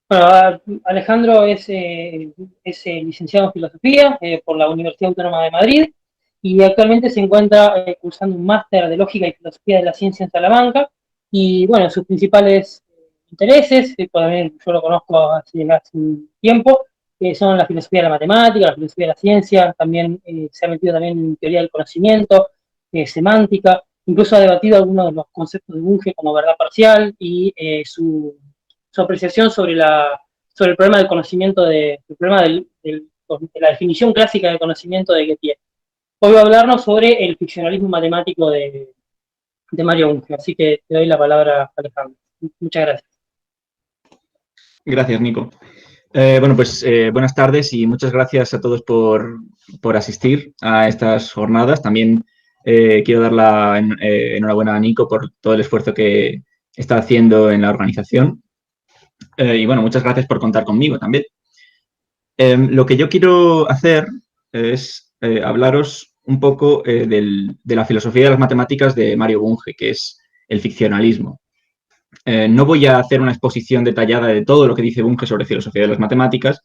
Bueno, Alejandro es licenciado en Filosofía por la Universidad Autónoma de Madrid y actualmente se encuentra cursando un máster de Lógica y Filosofía de la Ciencia en Salamanca. Y bueno, sus principales intereses, también yo lo conozco hace un tiempo, son la filosofía de la matemática, la filosofía de la ciencia, también se ha metido también en teoría del conocimiento, semántica, incluso ha debatido algunos de los conceptos de Bunge como verdad parcial y su apreciación sobre el problema del conocimiento, el problema de la definición clásica del conocimiento de Gettier. Hoy va a hablarnos sobre el ficcionalismo matemático de Mario Bunge, así que te doy la palabra, Alejandro. Muchas gracias. Gracias, Nico. Buenas tardes y muchas gracias a todos por asistir a estas jornadas. También quiero dar la enhorabuena a Nico por todo el esfuerzo que está haciendo en la organización. Y bueno, muchas gracias por contar conmigo también. Lo que yo quiero hacer es hablaros un poco de la filosofía de las matemáticas de Mario Bunge, que es el ficcionalismo. No voy a hacer una exposición detallada de todo lo que dice Bunge sobre filosofía de las matemáticas,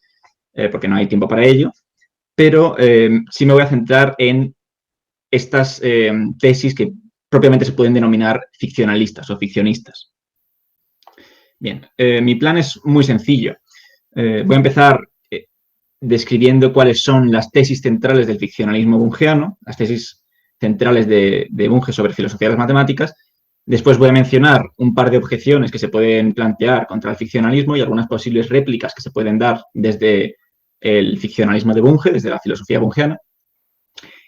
porque no hay tiempo para ello, pero sí me voy a centrar en estas tesis que propiamente se pueden denominar ficcionalistas o ficcionistas. Bien, mi plan es muy sencillo. Voy a empezar describiendo cuáles son las tesis centrales del ficcionalismo bungeano, las tesis centrales de Bunge sobre filosofía de las matemáticas. Después voy a mencionar un par de objeciones que se pueden plantear contra el ficcionalismo y algunas posibles réplicas que se pueden dar desde el ficcionalismo de Bunge, desde la filosofía bungeana.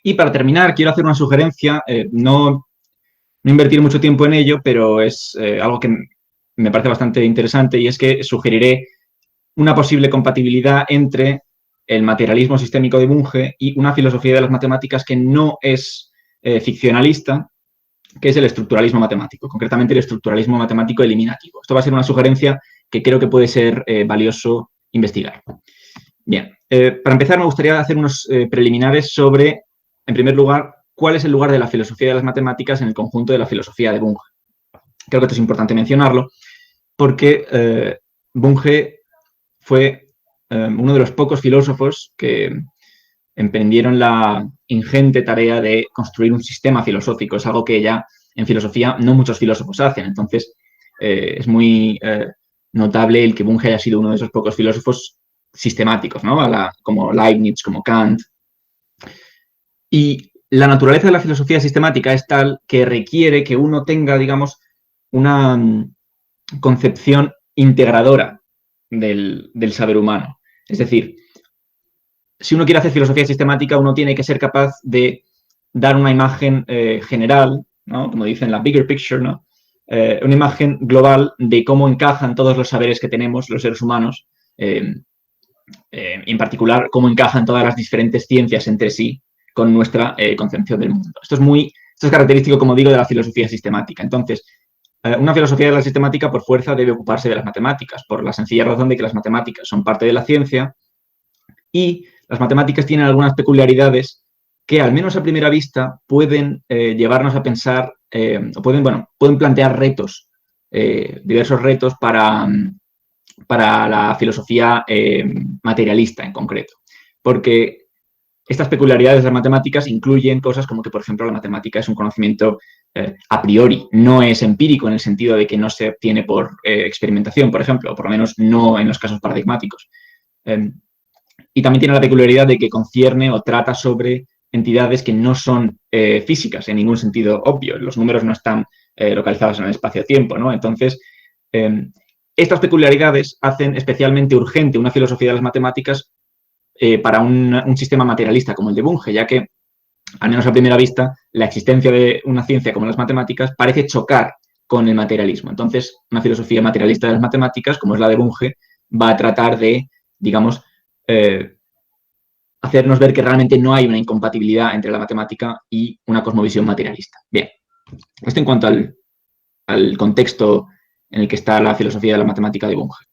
Y para terminar, quiero hacer una sugerencia, no invertir mucho tiempo en ello, pero es algo que me parece bastante interesante, y es que sugeriré una posible compatibilidad entre el materialismo sistémico de Bunge y una filosofía de las matemáticas que no es ficcionalista, que es el estructuralismo matemático, concretamente el estructuralismo matemático eliminativo. Esto va a ser una sugerencia que creo que puede ser valioso investigar. Bien, para empezar me gustaría hacer unos preliminares sobre, en primer lugar, cuál es el lugar de la filosofía de las matemáticas en el conjunto de la filosofía de Bunge. Creo que esto es importante mencionarlo porque Bunge fue uno de los pocos filósofos que emprendieron la ingente tarea de construir un sistema filosófico. Es algo que ya en filosofía no muchos filósofos hacen. Entonces, es muy notable el que Bunge haya sido uno de esos pocos filósofos sistemáticos, ¿no? Como Leibniz, como Kant. Y la naturaleza de la filosofía sistemática es tal que requiere que uno tenga, digamos, una concepción integradora del saber humano. Es decir, si uno quiere hacer filosofía sistemática, uno tiene que ser capaz de dar una imagen general, ¿no? Como dicen, la bigger picture, ¿no? Una imagen global de cómo encajan todos los saberes que tenemos los seres humanos, en particular, cómo encajan todas las diferentes ciencias entre sí con nuestra concepción del mundo. Esto es característico, como digo, de la filosofía sistemática. Entonces, una filosofía de la sistemática por fuerza debe ocuparse de las matemáticas, por la sencilla razón de que las matemáticas son parte de la ciencia y las matemáticas tienen algunas peculiaridades que, al menos a primera vista, pueden llevarnos a pensar, o pueden plantear retos, diversos retos para la filosofía materialista en concreto. Porque estas peculiaridades de las matemáticas incluyen cosas como que, por ejemplo, la matemática es un conocimiento a priori, no es empírico en el sentido de que no se obtiene por experimentación, por ejemplo, o por lo menos no en los casos paradigmáticos. Y también tiene la peculiaridad de que concierne o trata sobre entidades que no son físicas en ningún sentido obvio. Los números no están localizados en el espacio-tiempo, ¿no? Entonces, estas peculiaridades hacen especialmente urgente una filosofía de las matemáticas para un sistema materialista como el de Bunge, ya que, al menos a primera vista, la existencia de una ciencia como las matemáticas parece chocar con el materialismo. Entonces, una filosofía materialista de las matemáticas, como es la de Bunge, va a tratar de, digamos, hacernos ver que realmente no hay una incompatibilidad entre la matemática y una cosmovisión materialista. Bien, esto en cuanto al contexto en el que está la filosofía de la matemática de Bunge.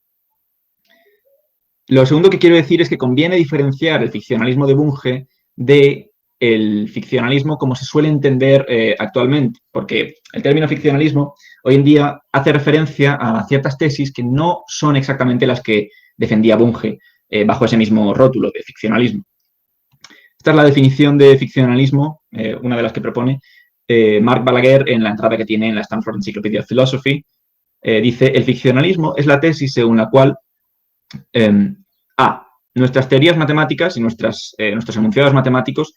Lo segundo que quiero decir es que conviene diferenciar el ficcionalismo de Bunge del ficcionalismo como se suele entender actualmente, porque el término ficcionalismo hoy en día hace referencia a ciertas tesis que no son exactamente las que defendía Bunge bajo ese mismo rótulo de ficcionalismo. Esta es la definición de ficcionalismo, una de las que propone Mark Balaguer en la entrada que tiene en la Stanford Encyclopedia of Philosophy. Dice, el ficcionalismo es la tesis según la cual nuestras teorías matemáticas y nuestros enunciados matemáticos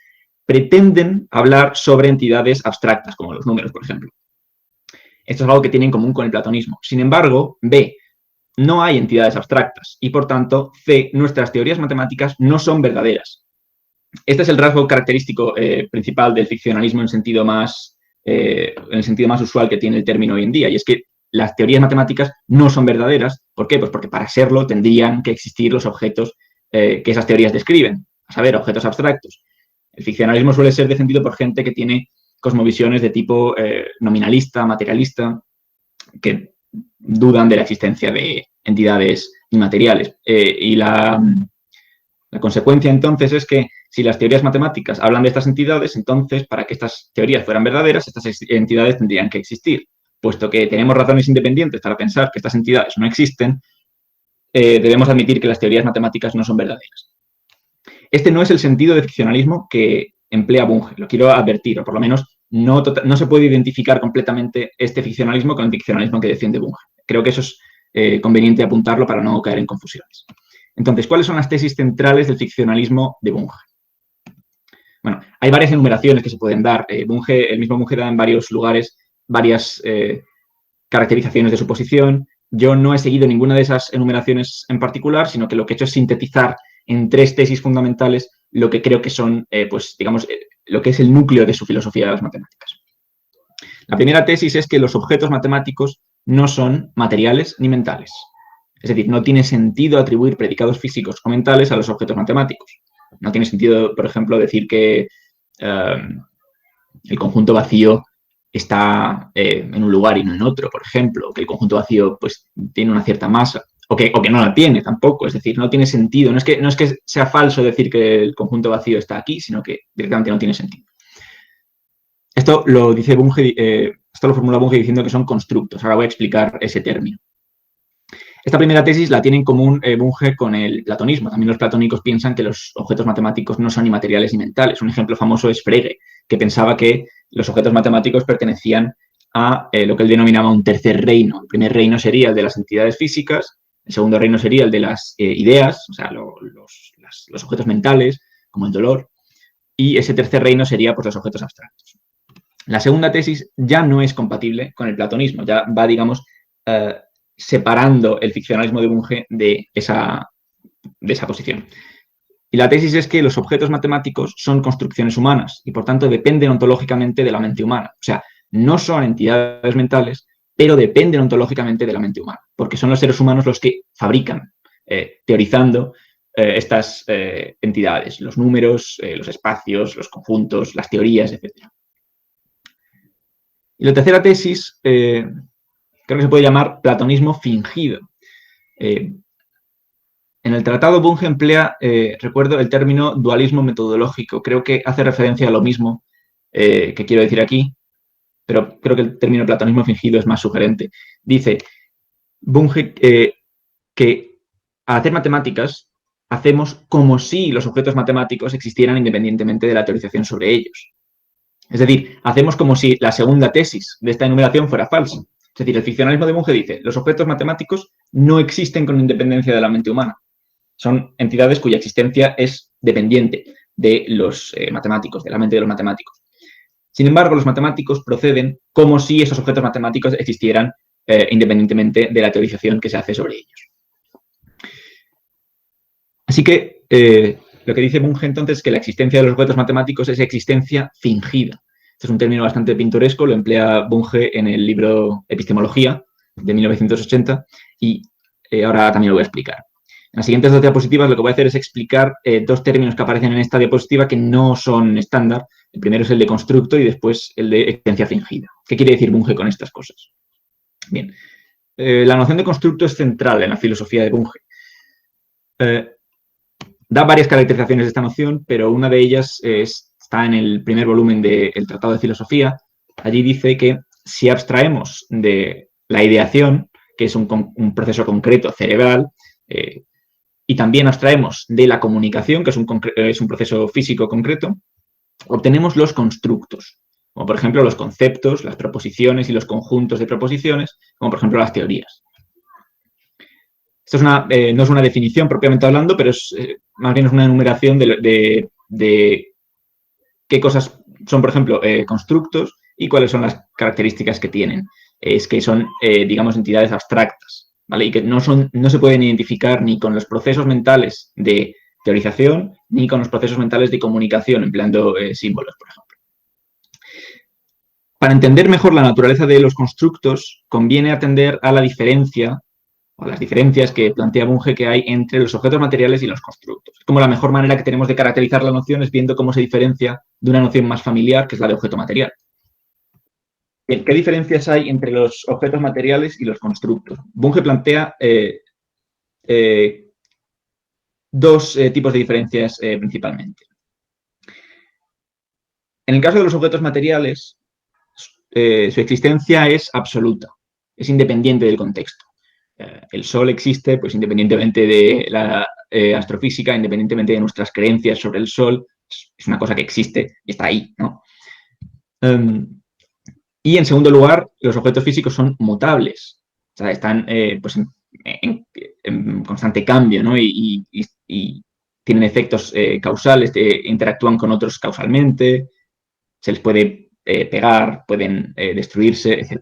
pretenden hablar sobre entidades abstractas, como los números, por ejemplo. Esto es algo que tiene en común con el platonismo. Sin embargo, B, no hay entidades abstractas y, por tanto, C, nuestras teorías matemáticas no son verdaderas. Este es el rasgo característico principal del ficcionalismo en el sentido más usual que tiene el término hoy en día, y es que las teorías matemáticas no son verdaderas. ¿Por qué? Pues porque para serlo tendrían que existir los objetos que esas teorías describen, a saber, objetos abstractos. El ficcionalismo suele ser defendido por gente que tiene cosmovisiones de tipo nominalista, materialista, que dudan de la existencia de entidades inmateriales. Y la consecuencia, entonces, es que si las teorías matemáticas hablan de estas entidades, entonces, para que estas teorías fueran verdaderas, estas entidades tendrían que existir. Puesto que tenemos razones independientes para pensar que estas entidades no existen, debemos admitir que las teorías matemáticas no son verdaderas. Este no es el sentido de ficcionalismo que emplea Bunge, lo quiero advertir, o por lo menos no se puede identificar completamente este ficcionalismo con el ficcionalismo que defiende Bunge. Creo que eso es conveniente apuntarlo para no caer en confusiones. Entonces, ¿cuáles son las tesis centrales del ficcionalismo de Bunge? Bueno, hay varias enumeraciones que se pueden dar. El mismo Bunge da en varios lugares varias caracterizaciones de su posición. Yo no he seguido ninguna de esas enumeraciones en particular, sino que lo que he hecho es sintetizar en 3 tesis fundamentales lo que creo que son, lo que es el núcleo de su filosofía de las matemáticas. La primera tesis es que los objetos matemáticos no son materiales ni mentales. Es decir, no tiene sentido atribuir predicados físicos o mentales a los objetos matemáticos. No tiene sentido, por ejemplo, decir que el conjunto vacío está en un lugar y no en otro, por ejemplo, que el conjunto vacío pues, tiene una cierta masa, o que no la tiene tampoco, es decir, no tiene sentido. No es que sea falso decir que el conjunto vacío está aquí, sino que directamente no tiene sentido. Esto lo dice Bunge, esto lo formula Bunge diciendo que son constructos. Ahora voy a explicar ese término. Esta primera tesis la tiene en común Bunge con el platonismo. También los platónicos piensan que los objetos matemáticos no son ni materiales ni mentales. Un ejemplo famoso es Frege, que pensaba que los objetos matemáticos pertenecían a lo que él denominaba un tercer reino. El primer reino sería el de las entidades físicas, el segundo reino sería el de las ideas, o sea, los objetos mentales, como el dolor, y ese tercer reino sería pues, los objetos abstractos. La segunda tesis ya no es compatible con el platonismo, ya va, digamos, separando el ficcionalismo de Bunge de esa posición. Y la tesis es que los objetos matemáticos son construcciones humanas y, por tanto, dependen ontológicamente de la mente humana. O sea, no son entidades mentales, pero dependen ontológicamente de la mente humana, porque son los seres humanos los que fabrican, teorizando estas entidades, los números, los espacios, los conjuntos, las teorías, etc. Y la tercera tesis creo que se puede llamar platonismo fingido. En el tratado Bunge emplea, recuerdo, el término dualismo metodológico. Creo que hace referencia a lo mismo que quiero decir aquí, pero creo que el término platonismo fingido es más sugerente. Dice Bunge que al hacer matemáticas hacemos como si los objetos matemáticos existieran independientemente de la teorización sobre ellos. Es decir, hacemos como si la segunda tesis de esta enumeración fuera falsa. Es decir, el ficcionalismo de Bunge dice los objetos matemáticos no existen con independencia de la mente humana. Son entidades cuya existencia es dependiente de los matemáticos, de la mente de los matemáticos. Sin embargo, los matemáticos proceden como si esos objetos matemáticos existieran independientemente de la teorización que se hace sobre ellos. Así que lo que dice Bunge entonces es que la existencia de los objetos matemáticos es existencia fingida. Este es un término bastante pintoresco, lo emplea Bunge en el libro Epistemología de 1980 y ahora también lo voy a explicar. En las siguientes 2 diapositivas lo que voy a hacer es explicar 2 términos que aparecen en esta diapositiva que no son estándar. El primero es el de constructo y después el de existencia fingida. ¿Qué quiere decir Bunge con estas cosas? Bien, la noción de constructo es central en la filosofía de Bunge. Da varias caracterizaciones de esta noción, pero una de ellas está en el primer volumen del Tratado de Filosofía. Allí dice que si abstraemos de la ideación, que es un proceso concreto cerebral, y también abstraemos de la comunicación, que es un proceso físico concreto, obtenemos los constructos, como por ejemplo los conceptos, las proposiciones y los conjuntos de proposiciones, como por ejemplo las teorías. Esto no es una definición propiamente hablando, pero más bien es una enumeración de qué cosas son, por ejemplo, constructos y cuáles son las características que tienen. Es que son, digamos, entidades abstractas, ¿vale? Y que no se pueden identificar ni con los procesos mentales de teorización ni con los procesos mentales de comunicación, empleando símbolos, por ejemplo. Para entender mejor la naturaleza de los constructos, conviene atender a la diferencia o a las diferencias que plantea Bunge que hay entre los objetos materiales y los constructos. Es como la mejor manera que tenemos de caracterizar la noción es viendo cómo se diferencia de una noción más familiar, que es la de objeto material. ¿Qué diferencias hay entre los objetos materiales y los constructos? Bunge plantea dos tipos de diferencias principalmente. En el caso de los objetos materiales, su existencia es absoluta, es independiente del contexto. El Sol existe pues, independientemente de la astrofísica, independientemente de nuestras creencias sobre el Sol, es una cosa que existe y está ahí, ¿no? Y en segundo lugar, los objetos físicos son mutables, o sea, están pues, en constante cambio, ¿no? Y tienen efectos causales, interactúan con otros causalmente, se les puede pegar, pueden destruirse, etc.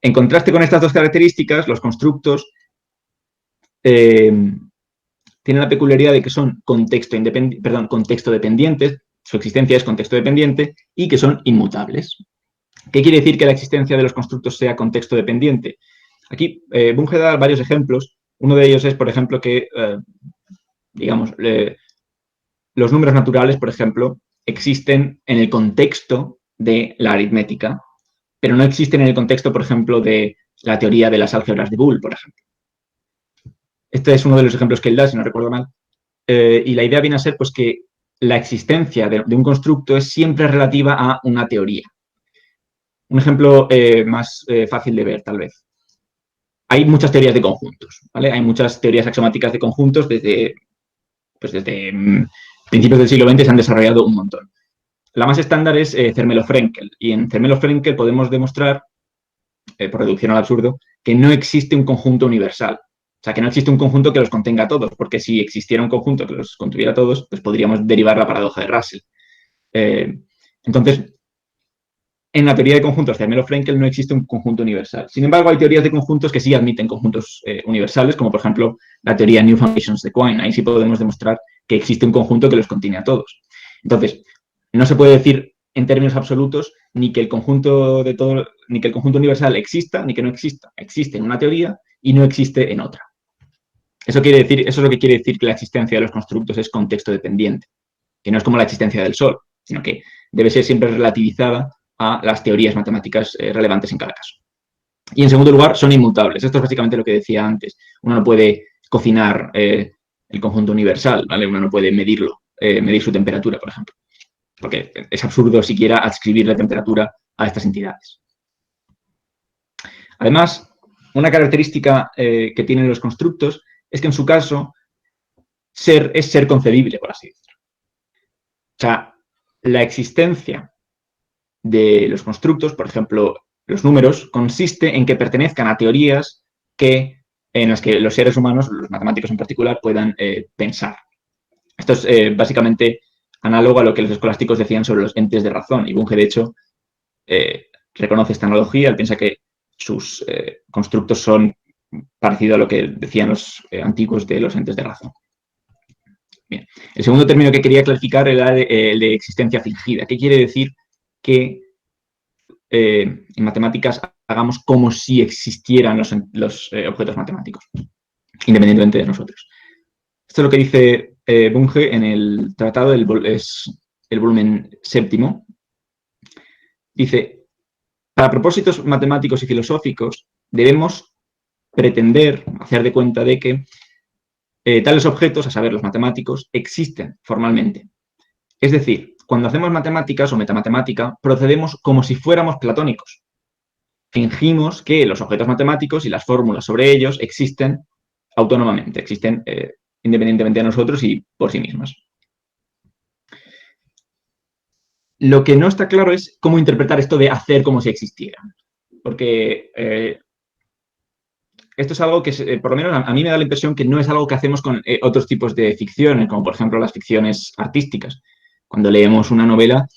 En contraste con estas dos características, los constructos tienen la peculiaridad de que son contexto dependientes, su existencia es contexto dependiente y que son inmutables. ¿Qué quiere decir que la existencia de los constructos sea contexto dependiente? Aquí Bunge da varios ejemplos. Uno de ellos es, por ejemplo, que, digamos, los números naturales, por ejemplo, existen en el contexto de la aritmética, pero no existen en el contexto, por ejemplo, de la teoría de las álgebras de Boole, por ejemplo. Este es uno de los ejemplos que él da, si no recuerdo mal. Y la idea viene a ser pues, que la existencia de un constructo es siempre relativa a una teoría. Un ejemplo más fácil de ver, tal vez. Hay muchas teorías de conjuntos, ¿vale? Hay muchas teorías axiomáticas de conjuntos desde principios del siglo XX se han desarrollado un montón. La más estándar es Zermelo-Frenkel. Y en Zermelo-Frenkel podemos demostrar, por reducción al absurdo, que no existe un conjunto universal. O sea, que no existe un conjunto que los contenga a todos, porque si existiera un conjunto que los contuviera a todos, pues podríamos derivar la paradoja de Russell. Entonces, en la teoría de conjuntos de Zermelo-Frenkel no existe un conjunto universal. Sin embargo, hay teorías de conjuntos que sí admiten conjuntos universales, como por ejemplo la teoría New Foundations de Quine. Ahí sí podemos demostrar que existe un conjunto que los contiene a todos. Entonces, no se puede decir en términos absolutos ni que el conjunto universal exista ni que no exista. Existe en una teoría y no existe en otra. Eso es lo que quiere decir que la existencia de los constructos es contexto dependiente, que no es como la existencia del Sol, sino que debe ser siempre relativizada a las teorías matemáticas relevantes en cada caso. Y en segundo lugar, son inmutables. Esto es básicamente lo que decía antes. Uno no puede cocinar el conjunto universal, ¿vale? Uno no puede medirlo, medir su temperatura, por ejemplo, porque es absurdo siquiera adscribir la temperatura a estas entidades. Además, una característica que tienen los constructos es que en su caso es ser concebible, por así decirlo. O sea, la existencia de los constructos, por ejemplo, los números, consiste en que pertenezcan a teorías en las que los seres humanos, los matemáticos en particular, puedan pensar. Esto es básicamente análogo a lo que los escolásticos decían sobre los entes de razón. Y Bunge, de hecho, reconoce esta analogía. Él piensa que sus constructos son parecidos a lo que decían los antiguos de los entes de razón. Bien. El segundo término que quería clarificar era el de existencia fingida. ¿Qué quiere decir que en matemáticas hagamos como si existieran los objetos matemáticos, independientemente de nosotros? Esto es lo que dice Bunge en el tratado, es el volumen 7. Dice, para propósitos matemáticos y filosóficos debemos pretender, hacer de cuenta de que tales objetos, a saber, los matemáticos, existen formalmente. Es decir, cuando hacemos matemáticas o metamatemática, procedemos como si fuéramos platónicos. Fingimos que los objetos matemáticos y las fórmulas sobre ellos existen autónomamente, existen independientemente de nosotros y por sí mismas. Lo que no está claro es cómo interpretar esto de hacer como si existieran. Porque esto es algo que, por lo menos a mí me da la impresión que no es algo que hacemos con otros tipos de ficciones, como por ejemplo las ficciones artísticas. Cuando leemos una novela,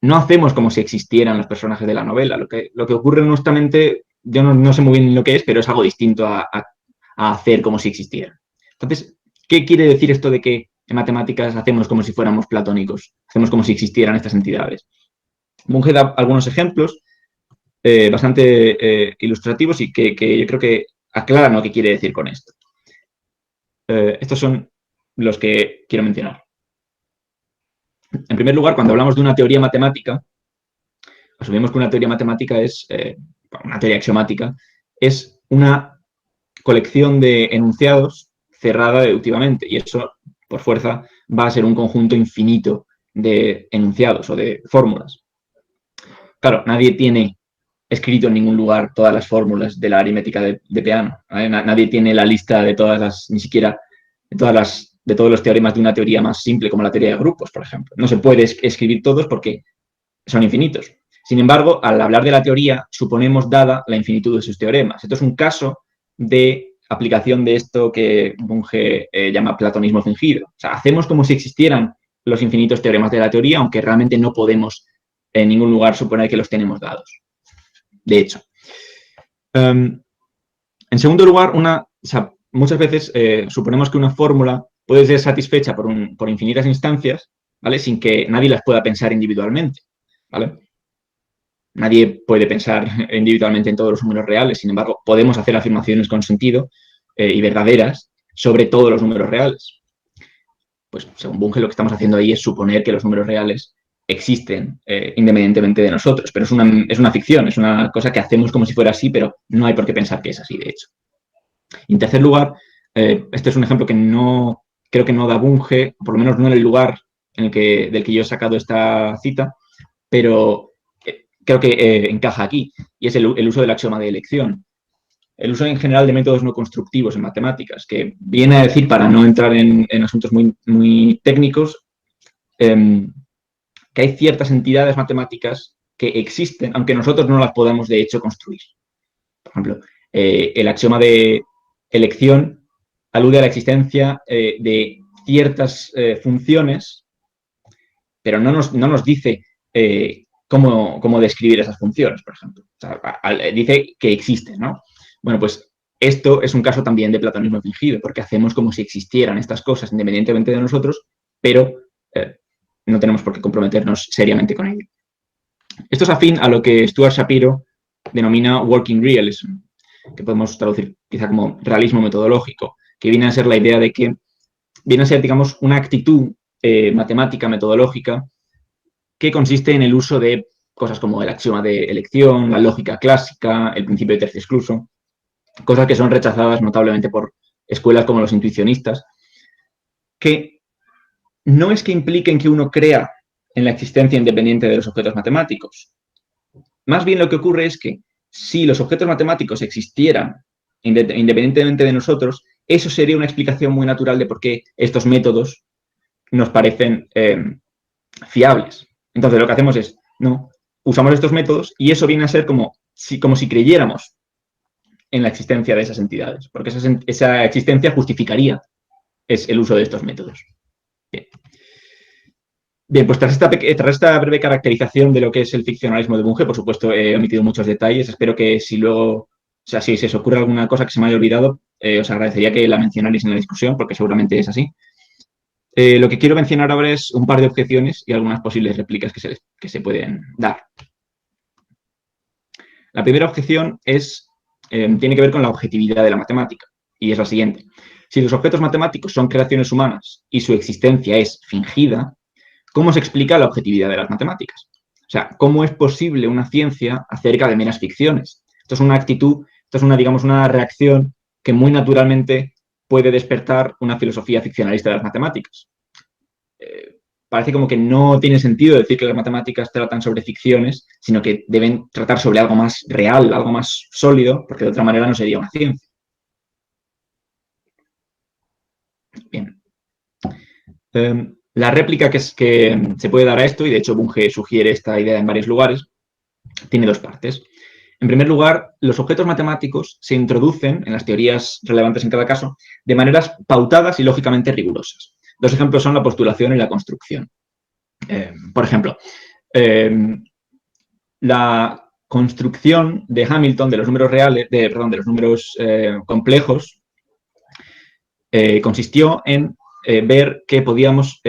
no hacemos como si existieran los personajes de la novela. Lo que ocurre en nuestra mente, yo no sé muy bien lo que es, pero es algo distinto a hacer como si existieran. Entonces, ¿qué quiere decir esto de que en matemáticas hacemos como si fuéramos platónicos? Hacemos como si existieran estas entidades. Bunge da algunos ejemplos bastante ilustrativos y que yo creo que aclaran lo que quiere decir con esto. Estos son los que quiero mencionar. En primer lugar, cuando hablamos de una teoría matemática, asumimos que una teoría matemática es, una teoría axiomática, es una colección de enunciados cerrada deductivamente, y eso, por fuerza, va a ser un conjunto infinito de enunciados o de fórmulas. Claro, nadie tiene escrito en ningún lugar todas las fórmulas de la aritmética de Peano. ¿Vale? Nadie tiene la lista de todas las, ni siquiera de todos los teoremas de una teoría más simple como la teoría de grupos, por ejemplo. No se puede escribir todos porque son infinitos. Sin embargo, al hablar de la teoría, suponemos dada la infinitud de sus teoremas. Esto es un caso de aplicación de esto que Bunge llama platonismo fingido. O sea, hacemos como si existieran los infinitos teoremas de la teoría, aunque realmente no podemos en ningún lugar suponer que los tenemos dados. De hecho. En segundo lugar, muchas veces suponemos que una fórmula puede ser satisfecha por infinitas instancias, ¿vale? Sin que nadie las pueda pensar individualmente, ¿vale? Nadie puede pensar individualmente en todos los números reales, sin embargo, podemos hacer afirmaciones con sentido y verdaderas sobre todos los números reales. Pues según Bunge lo que estamos haciendo ahí es suponer que los números reales existen independientemente de nosotros, pero es una ficción, es una cosa que hacemos como si fuera así, pero no hay por qué pensar que es así, de hecho. Y en tercer lugar, este es un ejemplo que creo que no da Bunge, por lo menos no en el lugar del que yo he sacado esta cita, pero creo que encaja aquí, y es el uso del axioma de elección. El uso en general de métodos no constructivos en matemáticas, que viene a decir, para no entrar en asuntos muy, muy técnicos, que hay ciertas entidades matemáticas que existen, aunque nosotros no las podamos de hecho construir. Por ejemplo, el axioma de elección alude a la existencia de ciertas funciones, pero no nos dice cómo describir esas funciones, por ejemplo. O sea, dice que existen, ¿no? Bueno, pues esto es un caso también de platonismo fingido, porque hacemos como si existieran estas cosas independientemente de nosotros, pero no tenemos por qué comprometernos seriamente con ello. Esto es afín a lo que Stuart Shapiro denomina working realism, que podemos traducir quizá como realismo metodológico, que viene a ser la idea de que viene a ser, digamos, una actitud matemática, metodológica, que consiste en el uso de cosas como el axioma de elección, la lógica clásica, el principio de tercio excluso, cosas que son rechazadas notablemente por escuelas como los intuicionistas, que no es que impliquen que uno crea en la existencia independiente de los objetos matemáticos. Más bien lo que ocurre es que si los objetos matemáticos existieran independientemente de nosotros, eso sería una explicación muy natural de por qué estos métodos nos parecen fiables. Entonces lo que hacemos es, no, usamos estos métodos y eso viene a ser como si creyéramos en la existencia de esas entidades, porque esa existencia justificaría el uso de estos métodos. Bien, pues tras esta breve caracterización de lo que es el ficcionalismo de Bunge, por supuesto he omitido muchos detalles, espero que si se os ocurre alguna cosa que se me haya olvidado, os agradecería que la mencionarais en la discusión, porque seguramente es así. Lo que quiero mencionar ahora es un par de objeciones y algunas posibles réplicas que se pueden dar. La primera objeción tiene que ver con la objetividad de la matemática, y es la siguiente. Si los objetos matemáticos son creaciones humanas y su existencia es fingida, ¿cómo se explica la objetividad de las matemáticas? O sea, ¿cómo es posible una ciencia acerca de meras ficciones? Esto es una actitud, digamos, una reacción que muy naturalmente puede despertar una filosofía ficcionalista de las matemáticas. parece como que no tiene sentido decir que las matemáticas tratan sobre ficciones, sino que deben tratar sobre algo más real, algo más sólido, porque de otra manera no sería una ciencia. Bien. La réplica que se puede dar a esto, y de hecho Bunge sugiere esta idea en varios lugares, tiene dos partes. En primer lugar, los objetos matemáticos se introducen en las teorías relevantes en cada caso de maneras pautadas y lógicamente rigurosas. Dos ejemplos son la postulación y la construcción. Por ejemplo, la construcción de Hamilton de los números reales, de los números complejos, consistió en ver que podíamos...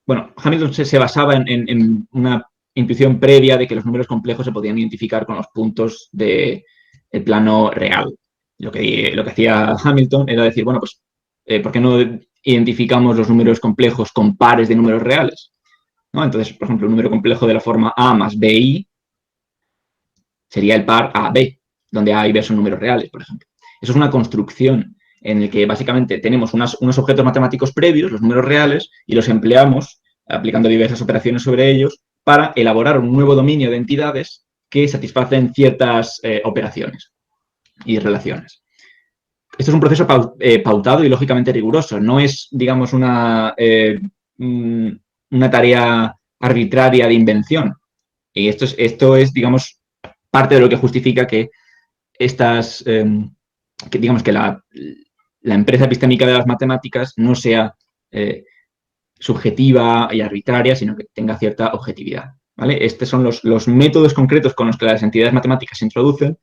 bueno, Hamilton se basaba en una intuición previa de que los números complejos se podían identificar con los puntos del plano real. Lo que hacía Hamilton era decir, bueno, pues, ¿por qué no identificamos los números complejos con pares de números reales? ¿No? Entonces, por ejemplo, un número complejo de la forma A más BI sería el par AB, donde A y B son números reales, por ejemplo. Eso es una construcción en el que básicamente tenemos unos objetos matemáticos previos, los números reales, y los empleamos aplicando diversas operaciones sobre ellos para elaborar un nuevo dominio de entidades que satisfacen ciertas operaciones y relaciones. Esto es un proceso pautado y lógicamente riguroso. No es, digamos, una tarea arbitraria de invención. Y esto es, digamos, parte de lo que justifica que digamos que la empresa epistémica de las matemáticas no sea subjetiva y arbitraria, sino que tenga cierta objetividad. ¿Vale? Estos son los métodos concretos con los que las entidades matemáticas se introducen,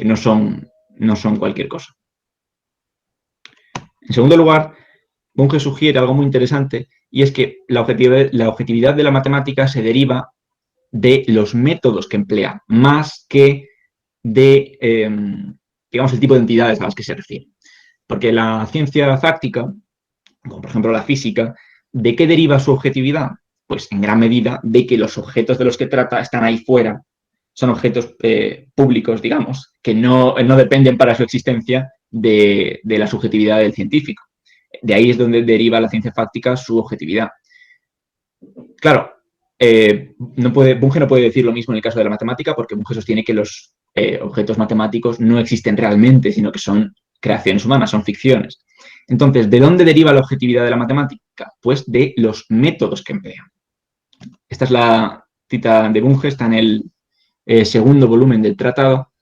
no son cualquier cosa. En segundo lugar, Bunge sugiere algo muy interesante, y es que la objetividad de la matemática se deriva de los métodos que emplea, más que de, digamos, el tipo de entidades a las que se refiere. Porque la ciencia fáctica, como por ejemplo la física, ¿de qué deriva su objetividad? Pues en gran medida de que los objetos de los que trata están ahí fuera, son objetos públicos, digamos, que no dependen para su existencia de la subjetividad del científico. De ahí es donde deriva la ciencia fáctica su objetividad. Claro, Bunge no puede decir lo mismo en el caso de la matemática, porque Bunge sostiene que los objetos matemáticos no existen realmente, sino que son creaciones humanas, son ficciones. Entonces, ¿de dónde deriva la objetividad de la matemática? Pues de los métodos que emplean. Esta es la cita de Bunge, está en el segundo volumen del tratado,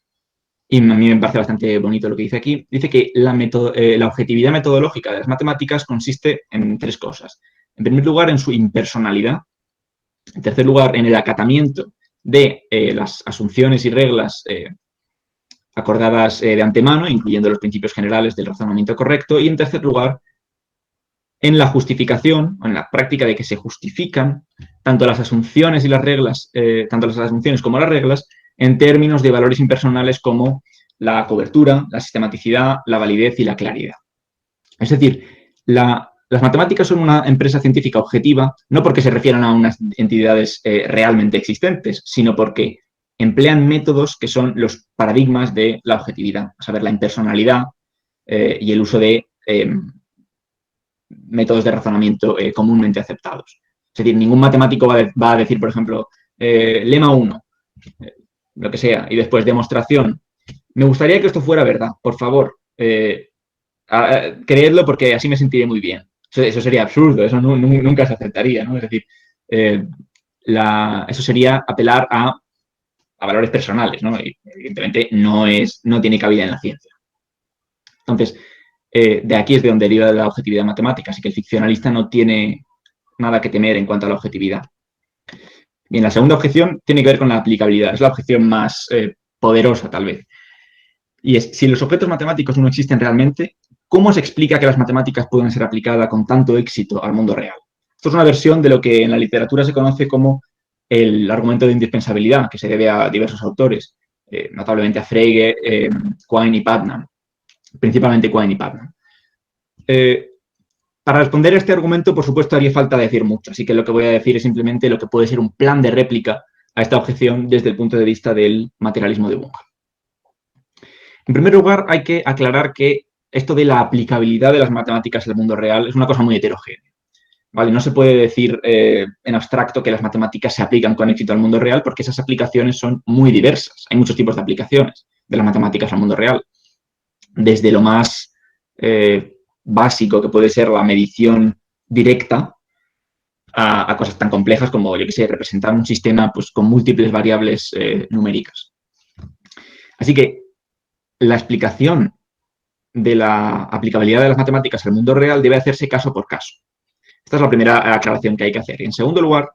y a mí me parece bastante bonito lo que dice aquí. Dice que la objetividad metodológica de las matemáticas consiste en tres cosas. En primer lugar, en su impersonalidad. En tercer lugar, en el acatamiento de las asunciones y reglas acordadas de antemano, incluyendo los principios generales del razonamiento correcto. Y en tercer lugar, en la justificación, en la práctica de que se justifican tanto las asunciones y las reglas, tanto las asunciones como las reglas, en términos de valores impersonales como la cobertura, la sistematicidad, la validez y la claridad. Es decir, las matemáticas son una empresa científica objetiva, no porque se refieran a unas entidades realmente existentes, sino porque emplean métodos que son los paradigmas de la objetividad, a saber, la impersonalidad y el uso de métodos de razonamiento comúnmente aceptados. Es decir, ningún matemático va a decir, por ejemplo, lema 1, lo que sea, y después demostración. Me gustaría que esto fuera verdad, por favor, creedlo porque así me sentiré muy bien. Eso sería absurdo, eso nunca se aceptaría, ¿no? Es decir, eso sería apelar a valores personales, ¿no? Y evidentemente no tiene cabida en la ciencia. Entonces, de aquí es de donde deriva la objetividad matemática, así que el ficcionalista no tiene nada que temer en cuanto a la objetividad. Bien, la segunda objeción tiene que ver con la aplicabilidad, es la objeción más poderosa tal vez. Y es, si los objetos matemáticos no existen realmente, ¿cómo se explica que las matemáticas puedan ser aplicadas con tanto éxito al mundo real? Esto es una versión de lo que en la literatura se conoce como el argumento de indispensabilidad, que se debe a diversos autores, notablemente a Frege, Quine y Putnam, principalmente Quine y Putnam. Para responder a este argumento, por supuesto, haría falta decir mucho, así que lo que voy a decir es simplemente lo que puede ser un plan de réplica a esta objeción desde el punto de vista del materialismo de Bunge. En primer lugar, hay que aclarar que esto de la aplicabilidad de las matemáticas al mundo real es una cosa muy heterogénea. ¿vale? No se puede decir en abstracto que las matemáticas se aplican con éxito al mundo real porque esas aplicaciones son muy diversas. Hay muchos tipos de aplicaciones de las matemáticas al mundo real. Desde lo más básico, que puede ser la medición directa, a cosas tan complejas como, yo qué sé, representar un sistema pues, con múltiples variables numéricas. Así que la explicación de la aplicabilidad de las matemáticas al mundo real debe hacerse caso por caso. Esta es la primera aclaración que hay que hacer. Y en segundo lugar,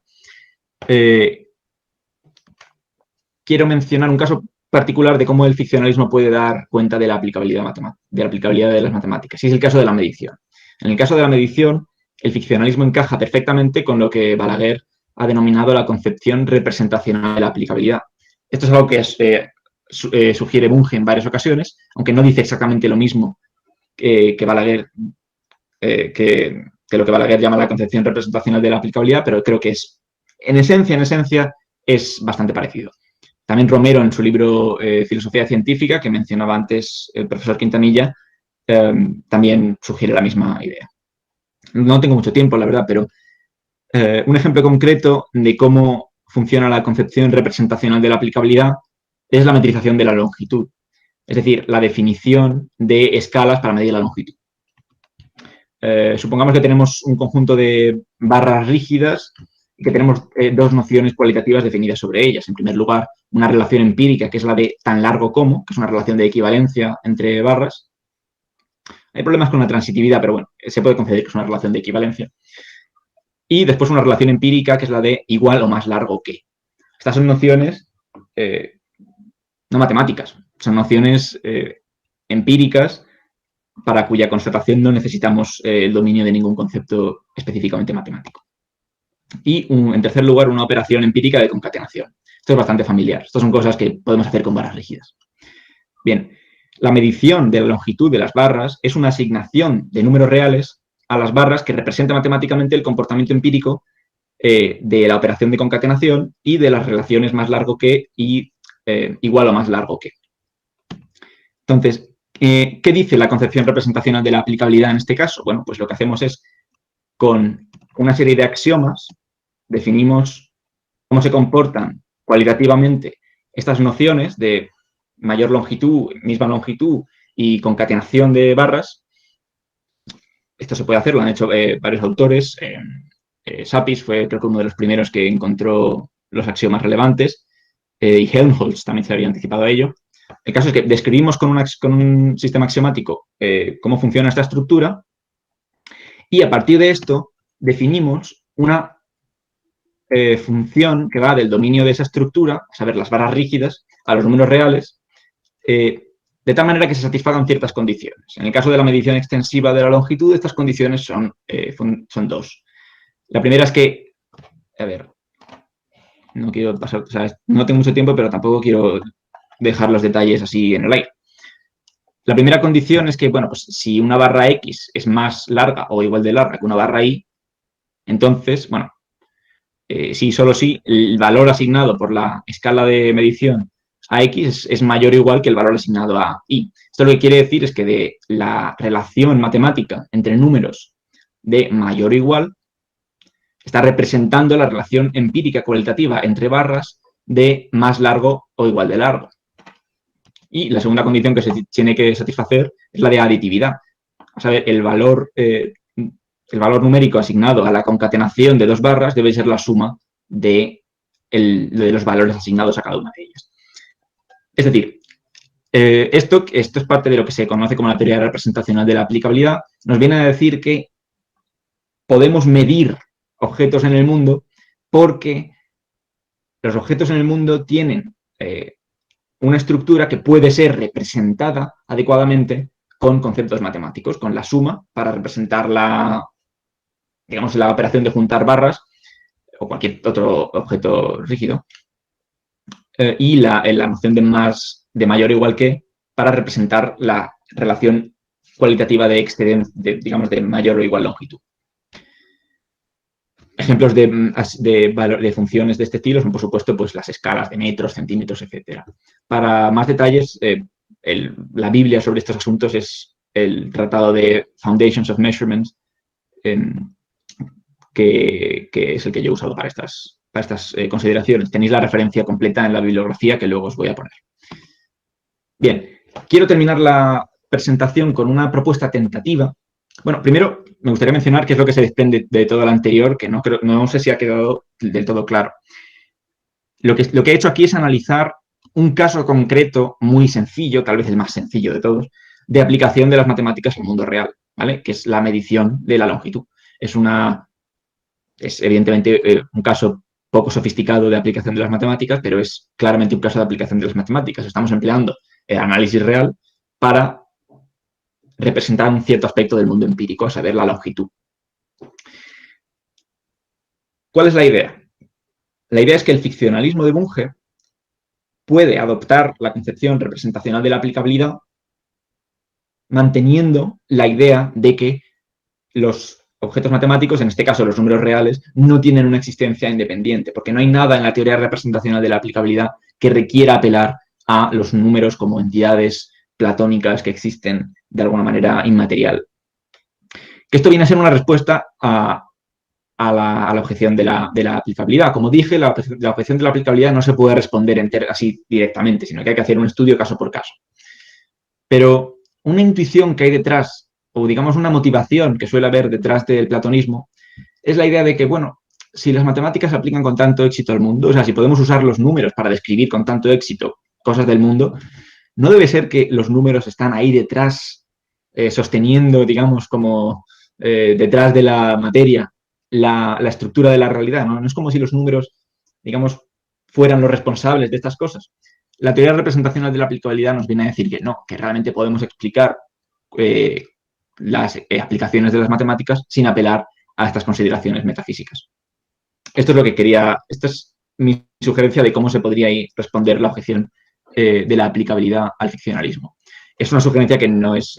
quiero mencionar un caso particular de cómo el ficcionalismo puede dar cuenta de la aplicabilidad de las matemáticas. Y es el caso de la medición. En el caso de la medición, el ficcionalismo encaja perfectamente con lo que Balaguer ha denominado la concepción representacional de la aplicabilidad. Esto es algo que sugiere Bunge en varias ocasiones, aunque no dice exactamente lo mismo que Balaguer, que lo que Balaguer llama la concepción representacional de la aplicabilidad, pero creo que es, en esencia, es bastante parecido. También Romero, en su libro Filosofía científica, que mencionaba antes el profesor Quintanilla, también sugiere la misma idea. No tengo mucho tiempo, la verdad, pero un ejemplo concreto de cómo funciona la concepción representacional de la aplicabilidad es la metrización de la longitud, es decir, la definición de escalas para medir la longitud. Supongamos que tenemos un conjunto de barras rígidas y que tenemos dos nociones cualitativas definidas sobre ellas. En primer lugar, una relación empírica, que es la de tan largo como, que es una relación de equivalencia entre barras. Hay problemas con la transitividad, pero bueno, se puede conceder que es una relación de equivalencia. Y después una relación empírica, que es la de igual o más largo que. Estas son nociones no matemáticas, son nociones empíricas para cuya constatación no necesitamos el dominio de ningún concepto específicamente matemático. Y, en tercer lugar, una operación empírica de concatenación. Esto es bastante familiar. Estas son cosas que podemos hacer con barras rígidas. Bien, la medición de la longitud de las barras es una asignación de números reales a las barras que representa matemáticamente el comportamiento empírico de la operación de concatenación y de las relaciones más largo que y igual o más largo que. Entonces, ¿qué dice la concepción representacional de la aplicabilidad en este caso? Bueno, pues lo que hacemos es, con una serie de axiomas, definimos cómo se comportan cualitativamente estas nociones de mayor longitud, misma longitud y concatenación de barras. Esto se puede hacer, lo han hecho varios autores. Sapis fue, creo que, uno de los primeros que encontró los axiomas relevantes, y Helmholtz también se había anticipado a ello. El caso es que describimos con un sistema axiomático cómo funciona esta estructura y a partir de esto definimos una función que va del dominio de esa estructura, a saber, las barras rígidas, a los números reales, de tal manera que se satisfagan ciertas condiciones. En el caso de la medición extensiva de la longitud, estas condiciones son dos. La primera es que, a ver, no quiero pasar, o sea, no tengo mucho tiempo, pero tampoco quiero dejar los detalles así en el aire. La primera condición es que, bueno, pues si una barra X es más larga o igual de larga que una barra Y, entonces, bueno, sí, solo sí, el valor asignado por la escala de medición a X es mayor o igual que el valor asignado a Y. Esto lo que quiere decir es que de la relación matemática entre números de mayor o igual, está representando la relación empírica cualitativa entre barras de más largo o igual de largo. Y la segunda condición que se tiene que satisfacer es la de aditividad. A saber, el valor numérico asignado a la concatenación de dos barras debe ser la suma de los valores asignados a cada una de ellas. Es decir, esto es parte de lo que se conoce como la teoría representacional de la aplicabilidad. Nos viene a decir que podemos medir objetos en el mundo porque los objetos en el mundo tienen una estructura que puede ser representada adecuadamente con conceptos matemáticos, con la suma para representar la operación de juntar barras o cualquier otro objeto rígido, y la noción de mayor o igual que para representar la relación cualitativa de excedencia, de mayor o igual longitud. Ejemplos de funciones de este estilo son, por supuesto, pues las escalas de metros, centímetros, etc. Para más detalles, la Biblia sobre estos asuntos es el tratado de Foundations of Measurement, que es el que yo he usado para estas consideraciones. Tenéis la referencia completa en la bibliografía que luego os voy a poner. Bien, quiero terminar la presentación con una propuesta tentativa. Bueno, primero me gustaría mencionar qué es lo que se desprende de todo lo anterior, que no sé si ha quedado del todo claro. Lo que he hecho aquí es analizar un caso concreto muy sencillo, tal vez el más sencillo de todos, de aplicación de las matemáticas al mundo real, ¿vale? Que es la medición de la longitud. Es evidentemente un caso poco sofisticado de aplicación de las matemáticas, pero es claramente un caso de aplicación de las matemáticas. Estamos empleando el análisis real para representar un cierto aspecto del mundo empírico, a saber, la longitud. ¿Cuál es la idea? La idea es que el ficcionalismo de Bunge puede adoptar la concepción representacional de la aplicabilidad manteniendo la idea de que los objetos matemáticos, en este caso los números reales, no tienen una existencia independiente, porque no hay nada en la teoría representacional de la aplicabilidad que requiera apelar a los números como entidades platónicas que existen de alguna manera inmaterial. Que esto viene a ser una respuesta a la objeción de la aplicabilidad. Como dije, la objeción de la aplicabilidad no se puede responder así directamente, sino que hay que hacer un estudio caso por caso. Pero una intuición que hay detrás, o digamos una motivación que suele haber detrás del platonismo, es la idea de que, bueno, si las matemáticas se aplican con tanto éxito al mundo, o sea, si podemos usar los números para describir con tanto éxito cosas del mundo, no debe ser que los números están ahí detrás, sosteniendo, digamos, como detrás de la materia, la estructura de la realidad, ¿no? No es como si los números, digamos, fueran los responsables de estas cosas. La teoría representacional de la aplicabilidad nos viene a decir que no, que realmente podemos explicar las aplicaciones de las matemáticas sin apelar a estas consideraciones metafísicas. Esto es lo que esta es mi sugerencia de cómo se podría responder la objeción de la aplicabilidad al ficcionalismo. Es una sugerencia que no es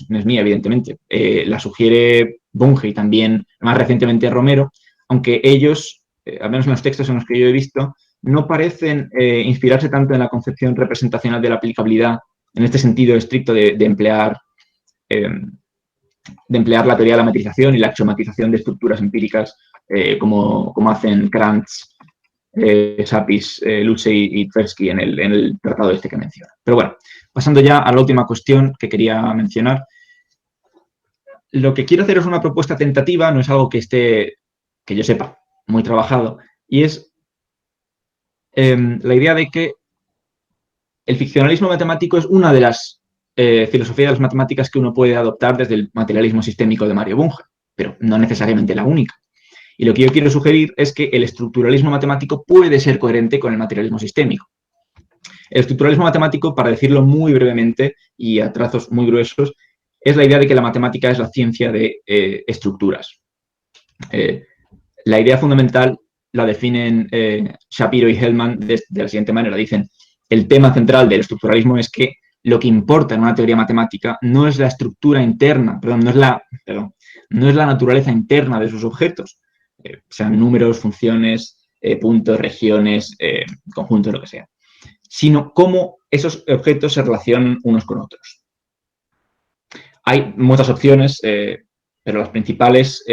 mía, evidentemente. La sugiere Bunge y también más recientemente Romero, aunque ellos, al menos en los textos en los que yo he visto, no parecen inspirarse tanto en la concepción representacional de la aplicabilidad, en este sentido estricto de emplear la teoría de la metrización y la axiomatización de estructuras empíricas como hacen Krantz, Sapis, Luce y Tversky en el tratado este que menciona. Pero bueno, pasando ya a la última cuestión que quería mencionar. Lo que quiero hacer es una propuesta tentativa, no es algo que esté, que yo sepa, muy trabajado, y es la idea de que el ficcionalismo matemático es una de las filosofías de las matemáticas que uno puede adoptar desde el materialismo sistémico de Mario Bunge, pero no necesariamente la única. Y lo que yo quiero sugerir es que el estructuralismo matemático puede ser coherente con el materialismo sistémico. El estructuralismo matemático, para decirlo muy brevemente y a trazos muy gruesos, es la idea de que la matemática es la ciencia de estructuras. La idea fundamental la definen Shapiro y Hellman de la siguiente manera. Dicen, el tema central del estructuralismo es que lo que importa en una teoría matemática no es la estructura interna, no es la naturaleza interna de sus objetos, sean números, funciones, puntos, regiones, conjuntos, lo que sea, sino cómo esos objetos se relacionan unos con otros. Hay muchas opciones, pero las principales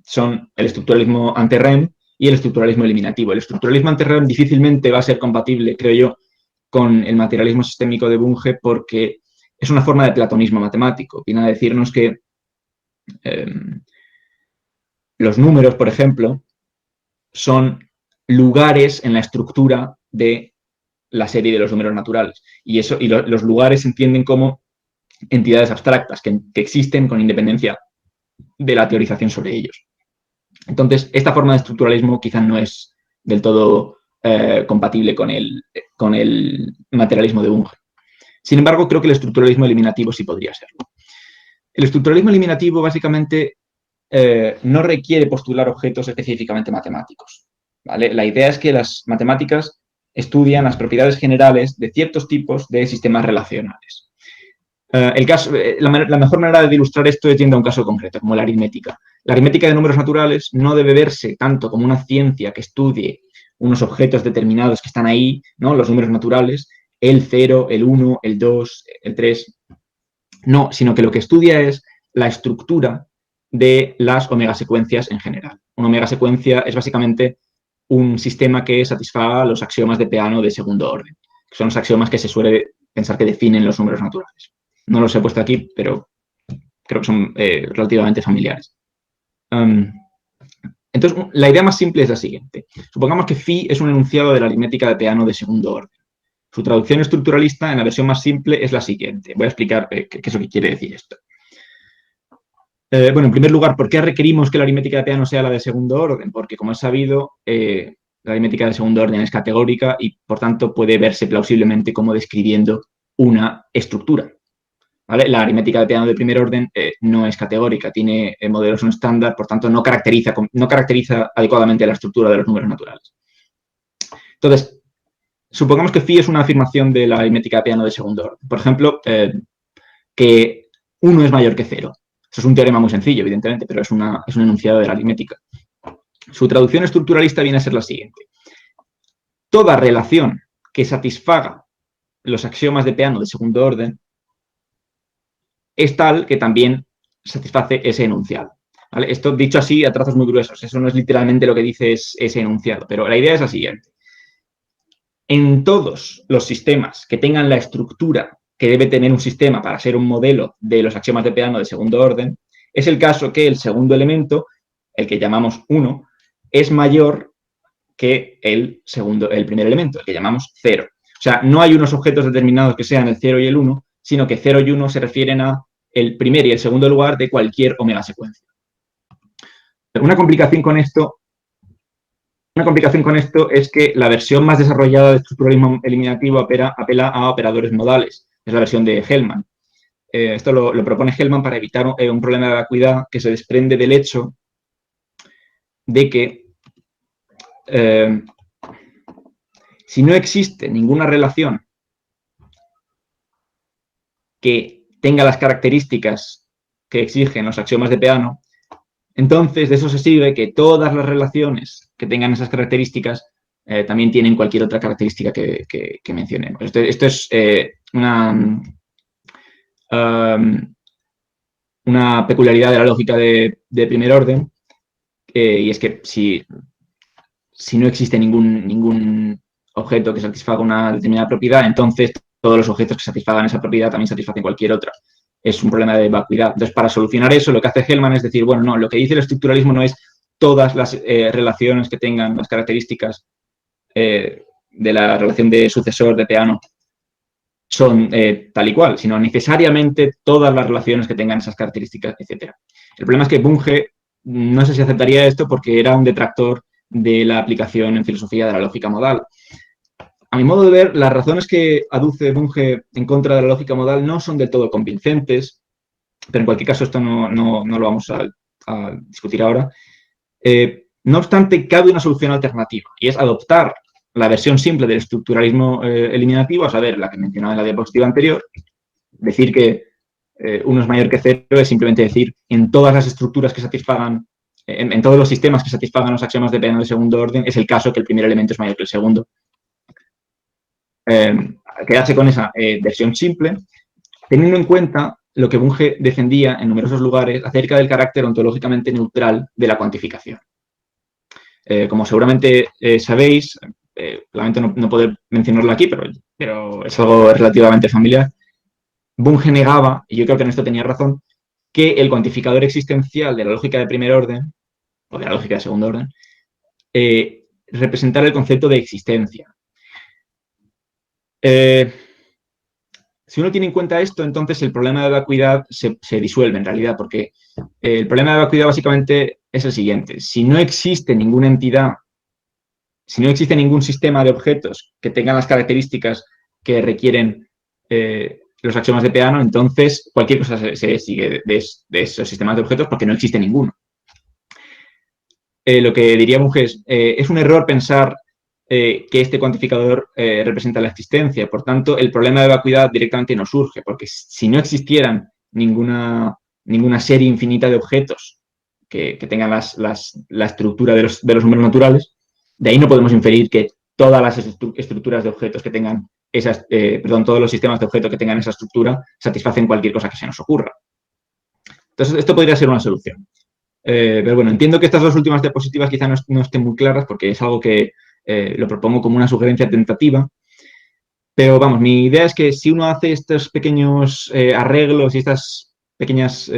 son el estructuralismo ante-Rem y el estructuralismo eliminativo. El estructuralismo ante-Rem difícilmente va a ser compatible, creo yo, con el materialismo sistémico de Bunge porque es una forma de platonismo matemático. Viene a decirnos que los números, por ejemplo, son lugares en la estructura de la serie de los números naturales. Y los lugares se entienden como entidades abstractas que existen con independencia de la teorización sobre ellos. Entonces, esta forma de estructuralismo quizá no es del todo compatible con el materialismo de Bunge. Sin embargo, creo que el estructuralismo eliminativo sí podría serlo. El estructuralismo eliminativo básicamente no requiere postular objetos específicamente matemáticos, ¿vale? La idea es que las matemáticas estudian las propiedades generales de ciertos tipos de sistemas relacionales. La mejor manera de ilustrar esto es yendo a un caso concreto, como la aritmética. La aritmética de números naturales no debe verse tanto como una ciencia que estudie unos objetos determinados que están ahí, ¿no? Los números naturales, el 0, el 1, el 2, el 3. No, sino que lo que estudia es la estructura de las omegasecuencias en general. una omega secuencia es básicamente un sistema que satisfaga los axiomas de Peano de segundo orden, que son los axiomas que se suele pensar que definen los números naturales. No los he puesto aquí, pero creo que son relativamente familiares. Entonces, la idea más simple es la siguiente. Supongamos que phi es un enunciado de la aritmética de Peano de segundo orden. Su traducción estructuralista en la versión más simple es la siguiente. Voy a explicar qué es lo que quiere decir esto. Bueno, en primer lugar, ¿por qué requerimos que la aritmética de Peano sea la de segundo orden? Porque, como es sabido, la aritmética de segundo orden es categórica y, por tanto, puede verse plausiblemente como describiendo una estructura. ¿Vale? La aritmética de Peano de primer orden no es categórica, tiene modelos no estándar, por tanto, no caracteriza adecuadamente la estructura de los números naturales. Entonces, supongamos que phi es una afirmación de la aritmética de Peano de segundo orden. Por ejemplo, que 1 es mayor que 0. Eso es un teorema muy sencillo, evidentemente, pero es un enunciado de la aritmética. Su traducción estructuralista viene a ser la siguiente. Toda relación que satisfaga los axiomas de Peano de segundo orden es tal que también satisface ese enunciado. ¿Vale? Esto dicho así a trazos muy gruesos. Eso no es literalmente lo que dice ese enunciado, pero la idea es la siguiente. En todos los sistemas que tengan la estructura que debe tener un sistema para ser un modelo de los axiomas de Peano de segundo orden, es el caso que el segundo elemento, el que llamamos 1, es mayor que el primer elemento, el que llamamos 0. O sea, no hay unos objetos determinados que sean el 0 y el 1, sino que 0 y 1 se refieren a el primer y el segundo lugar de cualquier omega secuencia. Una complicación con esto es que la versión más desarrollada de estructuralismo eliminativo apela a operadores modales. Es la versión de Hellman. Esto lo propone Hellman para evitar un problema de vacuidad que se desprende del hecho de que si no existe ninguna relación que tenga las características que exigen los axiomas de Peano, entonces de eso se sigue que todas las relaciones que tengan esas características también tienen cualquier otra característica que mencionemos. Esto es una peculiaridad de la lógica de primer orden, y es que si no existe ningún objeto que satisfaga una determinada propiedad, entonces todos los objetos que satisfagan esa propiedad también satisfacen cualquier otra. Es un problema de vacuidad. Entonces, para solucionar eso, lo que hace Hellman es decir, bueno, no, lo que dice el estructuralismo no es todas las relaciones que tengan las características de la relación de sucesor de Peano son tal y cual, sino necesariamente todas las relaciones que tengan esas características, etc. El problema es que Bunge no sé si aceptaría esto porque era un detractor de la aplicación en filosofía de la lógica modal. A mi modo de ver, las razones que aduce Bunge en contra de la lógica modal no son del todo convincentes, pero en cualquier caso esto no lo vamos a discutir ahora. No obstante, cabe una solución alternativa, y es adoptar la versión simple del estructuralismo eliminativo, a saber, la que mencionaba en la diapositiva anterior, decir que 1 es mayor que 0 es simplemente decir en todas las estructuras que satisfagan, en todos los sistemas que satisfagan los axiomas de Peano de segundo orden, es el caso que el primer elemento es mayor que el segundo. Quedarse con esa versión simple, teniendo en cuenta lo que Bunge defendía en numerosos lugares acerca del carácter ontológicamente neutral de la cuantificación. Como seguramente sabéis, lamento no poder mencionarlo aquí, pero es algo relativamente familiar, Bunge negaba, y yo creo que en esto tenía razón, que el cuantificador existencial de la lógica de primer orden, o de la lógica de segundo orden, representara el concepto de existencia. Si uno tiene en cuenta esto, entonces el problema de vacuidad se disuelve en realidad, porque el problema de vacuidad básicamente es el siguiente. Si no existe ninguna entidad, si no existe ningún sistema de objetos que tengan las características que requieren los axiomas de Peano, entonces cualquier cosa se sigue de esos sistemas de objetos porque no existe ninguno. Lo que diría Bunge es un error pensar que este cuantificador representa la existencia. Por tanto, el problema de vacuidad directamente no surge, porque si no existieran ninguna serie infinita de objetos que tengan la estructura de los números naturales, de ahí no podemos inferir que todas las estructuras de objetos que tengan todos los sistemas de objetos que tengan esa estructura satisfacen cualquier cosa que se nos ocurra. Entonces, esto podría ser una solución. Pero bueno, entiendo que estas dos últimas diapositivas quizá no estén muy claras porque es algo que lo propongo como una sugerencia tentativa. Pero vamos, mi idea es que si uno hace estos pequeños arreglos y estas pequeñas,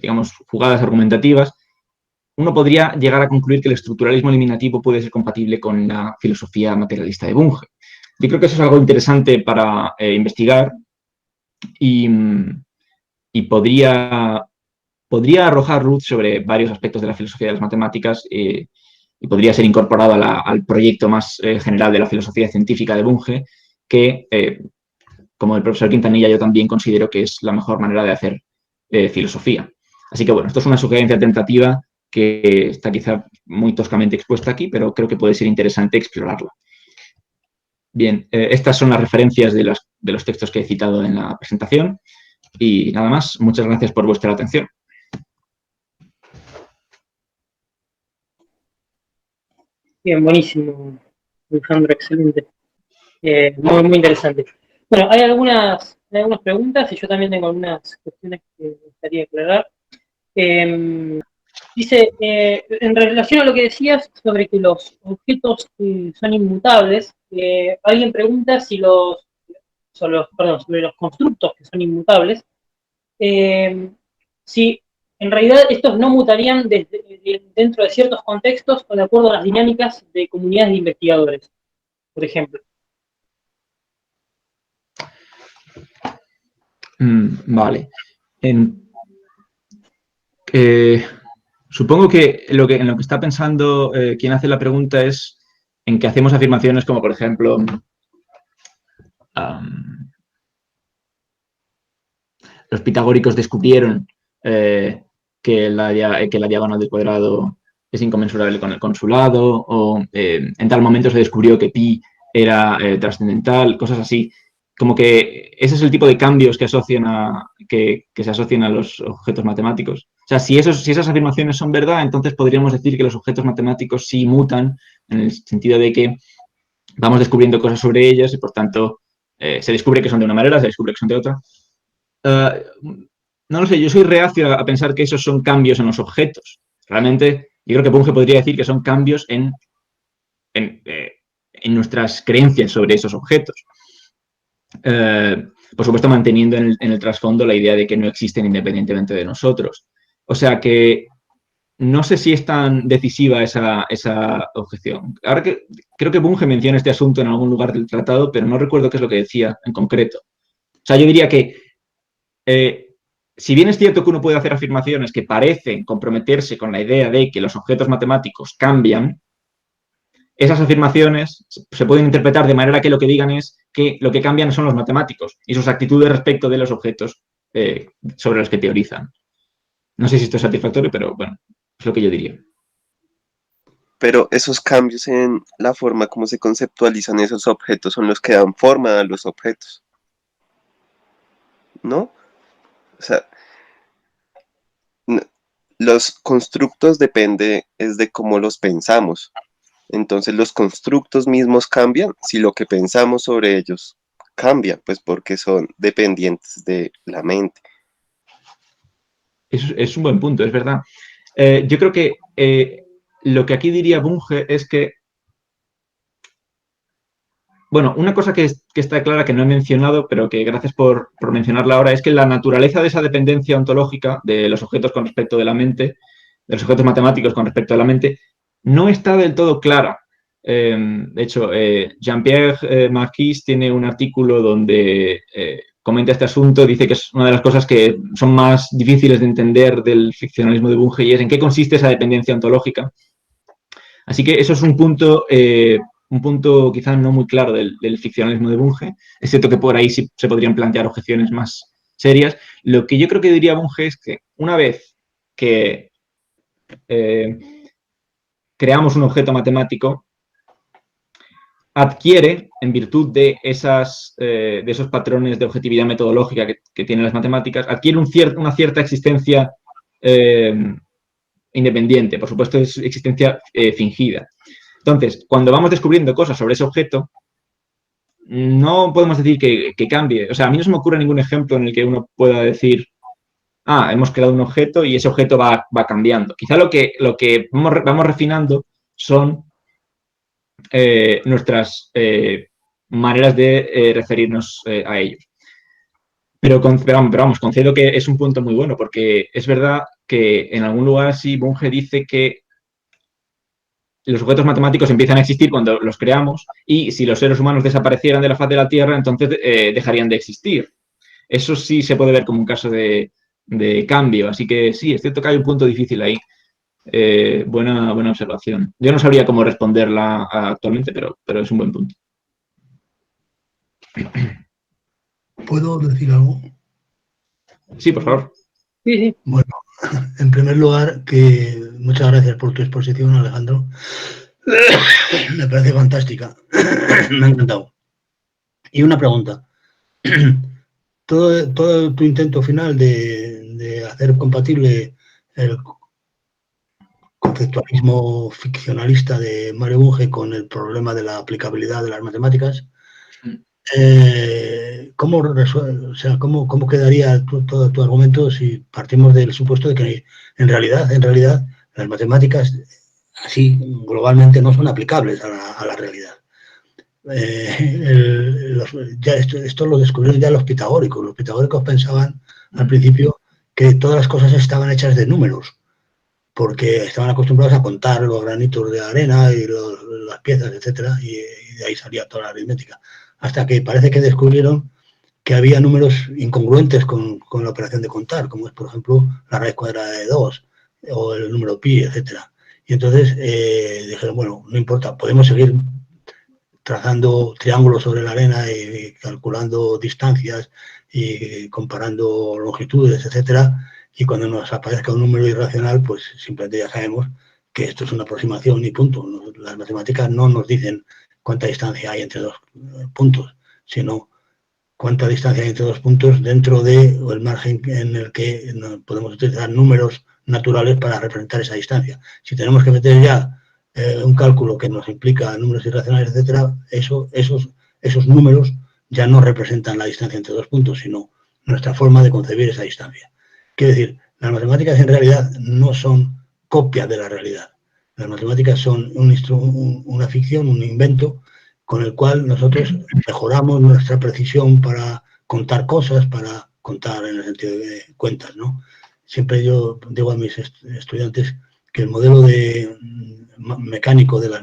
digamos, jugadas argumentativas, uno podría llegar a concluir que el estructuralismo eliminativo puede ser compatible con la filosofía materialista de Bunge. Yo creo que eso es algo interesante para investigar y, y podría arrojar luz sobre varios aspectos de la filosofía de las matemáticas y podría ser incorporado al proyecto más general de la filosofía científica de Bunge, que, como el profesor Quintanilla, yo también considero que es la mejor manera de hacer filosofía. Así que bueno, esto es una sugerencia tentativa que está quizá muy toscamente expuesta aquí, pero creo que puede ser interesante explorarla. Bien, estas son las referencias de los textos que he citado en la presentación y nada más. Muchas gracias por vuestra atención. Bien, buenísimo, Alejandro, excelente. Muy, muy interesante. Bueno, hay algunas preguntas y yo también tengo algunas cuestiones que me gustaría aclarar. Dice, en relación a lo que decías sobre que los objetos son inmutables, alguien pregunta si sobre los constructos que son inmutables, si en realidad estos no mutarían dentro de ciertos contextos o de acuerdo a las dinámicas de comunidades de investigadores, por ejemplo. Vale. Supongo que en lo que está pensando quien hace la pregunta es en que hacemos afirmaciones como, por ejemplo, los pitagóricos descubrieron que la diagonal del cuadrado es inconmensurable con su lado, o en tal momento se descubrió que pi era trascendental, cosas así. Como que ese es el tipo de cambios que se asocian a los objetos matemáticos. O sea, si esas afirmaciones son verdad, entonces podríamos decir que los objetos matemáticos sí mutan, en el sentido de que vamos descubriendo cosas sobre ellas y, por tanto, se descubre que son de una manera, se descubre que son de otra. No lo sé, yo soy reacio a pensar que esos son cambios en los objetos. Realmente, yo creo que Bunge podría decir que son cambios en nuestras creencias sobre esos objetos. Por supuesto, manteniendo en el trasfondo la idea de que no existen independientemente de nosotros. O sea que no sé si es tan decisiva esa objeción. Ahora que creo que Bunge menciona este asunto en algún lugar del tratado, pero no recuerdo qué es lo que decía en concreto. O sea, yo diría que si bien es cierto que uno puede hacer afirmaciones que parecen comprometerse con la idea de que los objetos matemáticos cambian, esas afirmaciones se pueden interpretar de manera que lo que digan es que lo que cambian son los matemáticos y sus actitudes respecto de los objetos sobre los que teorizan. No sé si esto es satisfactorio, pero bueno, es lo que yo diría. Pero esos cambios en la forma como se conceptualizan esos objetos son los que dan forma a los objetos, ¿no? O sea, los constructos depende es de cómo los pensamos. Entonces los constructos mismos cambian si lo que pensamos sobre ellos cambia, pues porque son dependientes de la mente. Es un buen punto, es verdad. Yo creo que lo que aquí diría Bunge es que, bueno, una cosa que está clara que no he mencionado, pero que gracias por mencionarla ahora, es que la naturaleza de esa dependencia ontológica de los objetos con respecto de la mente, de los objetos matemáticos con respecto a la mente, no está del todo clara. De hecho, Jean-Pierre Marquis tiene un artículo donde comenta este asunto, dice que es una de las cosas que son más difíciles de entender del ficcionalismo de Bunge y es en qué consiste esa dependencia ontológica. Así que eso es un punto quizás no muy claro del ficcionalismo de Bunge. Es cierto que por ahí sí se podrían plantear objeciones más serias. Lo que yo creo que diría Bunge es que una vez que creamos un objeto matemático, adquiere, en virtud de esos patrones de objetividad metodológica que tienen las matemáticas, adquiere una cierta existencia independiente. Por supuesto, es existencia fingida. Entonces, cuando vamos descubriendo cosas sobre ese objeto, no podemos decir que cambie. O sea, a mí no se me ocurre ningún ejemplo en el que uno pueda decir hemos creado un objeto y ese objeto va cambiando. Quizá lo que vamos refinando son nuestras maneras de referirnos a ellos. Pero vamos, concedo que es un punto muy bueno, porque es verdad que en algún lugar sí Bunge dice que los objetos matemáticos empiezan a existir cuando los creamos y si los seres humanos desaparecieran de la faz de la Tierra, entonces dejarían de existir. Eso sí se puede ver como un caso de cambio, así que sí, es cierto que hay un punto difícil ahí. Buena observación. Yo no sabría cómo responderla actualmente, pero es un buen punto. ¿Puedo decir algo? Sí, por favor. Sí. Bueno, en primer lugar, muchas gracias por tu exposición, Alejandro. Me parece fantástica. Me ha encantado. Y una pregunta. Todo tu intento final de hacer compatible el conceptualismo ficcionalista de Mario Bunge con el problema de la aplicabilidad de las matemáticas, ¿cómo quedaría todo tu argumento si partimos del supuesto de que en realidad las matemáticas así globalmente no son aplicables a la realidad? Esto lo descubrieron ya los pitagóricos. Los pitagóricos pensaban al principio que todas las cosas estaban hechas de números, porque estaban acostumbrados a contar los granitos de arena y las piezas, etcétera, y de ahí salía toda la aritmética. Hasta que parece que descubrieron que había números incongruentes con la operación de contar, como es, por ejemplo, la raíz cuadrada de 2 o el número pi, etcétera. Y entonces dijeron, bueno, no importa, podemos seguir trazando triángulos sobre la arena y calculando distancias y comparando longitudes, etcétera, y cuando nos aparezca un número irracional, pues simplemente ya sabemos que esto es una aproximación y punto. Las matemáticas no nos dicen cuánta distancia hay entre dos puntos, sino cuánta distancia hay entre dos puntos dentro del margen en el que podemos utilizar números naturales para representar esa distancia. Si tenemos que meter ya un cálculo que nos implica números irracionales, etcétera, esos números ya no representan la distancia entre dos puntos, sino nuestra forma de concebir esa distancia. Quiero decir, las matemáticas en realidad no son copias de la realidad. Las matemáticas son una ficción, un invento, con el cual nosotros mejoramos nuestra precisión para contar cosas, para contar en el sentido de cuentas, ¿no? Siempre yo digo a mis estudiantes que el modelo mecánico de las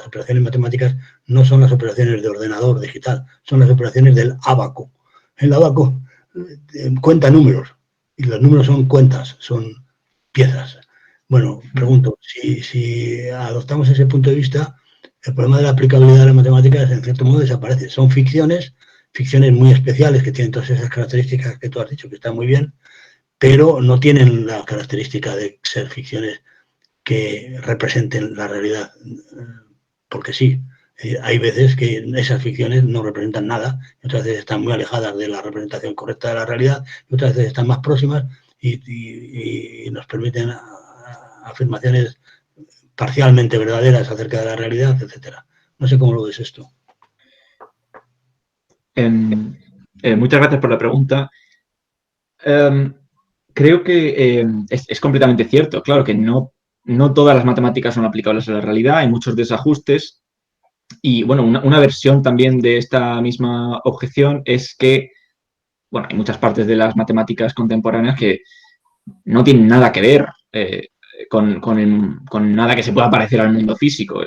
operaciones matemáticas no son las operaciones de ordenador digital, son las operaciones del ábaco. El ábaco cuenta números y los números son cuentas, son piezas. Bueno, pregunto, si adoptamos ese punto de vista, el problema de la aplicabilidad de las matemáticas en cierto modo desaparece. Son ficciones muy especiales que tienen todas esas características que tú has dicho que están muy bien, pero no tienen la característica de ser ficciones que representen la realidad, porque sí, hay veces que esas ficciones no representan nada, otras veces están muy alejadas de la representación correcta de la realidad, y otras veces están más próximas y nos permiten afirmaciones parcialmente verdaderas acerca de la realidad, etcétera. No sé cómo lo ves esto. Muchas gracias por la pregunta. Creo que es completamente cierto. Claro que no todas las matemáticas son aplicables a la realidad, hay muchos desajustes. Y bueno, una versión también de esta misma objeción es que, bueno, hay muchas partes de las matemáticas contemporáneas que no tienen nada que ver con nada que se pueda parecer al mundo físico.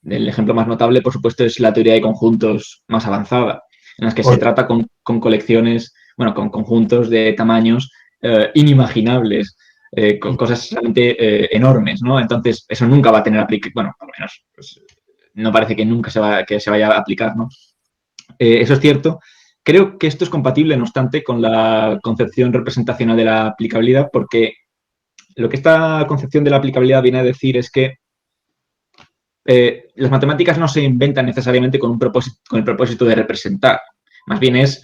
El ejemplo más notable, por supuesto, es la teoría de conjuntos más avanzada, en las que se trata con colecciones, bueno, con conjuntos de tamaños inimaginables, con cosas realmente enormes, ¿no? Entonces, eso nunca va a tener aplicación, bueno, por lo menos, pues, no parece que nunca se vaya a aplicar, ¿no? Eso es cierto. Creo que esto es compatible, no obstante, con la concepción representacional de la aplicabilidad, porque lo que esta concepción de la aplicabilidad viene a decir es que las matemáticas no se inventan necesariamente con el propósito de representar. Más bien es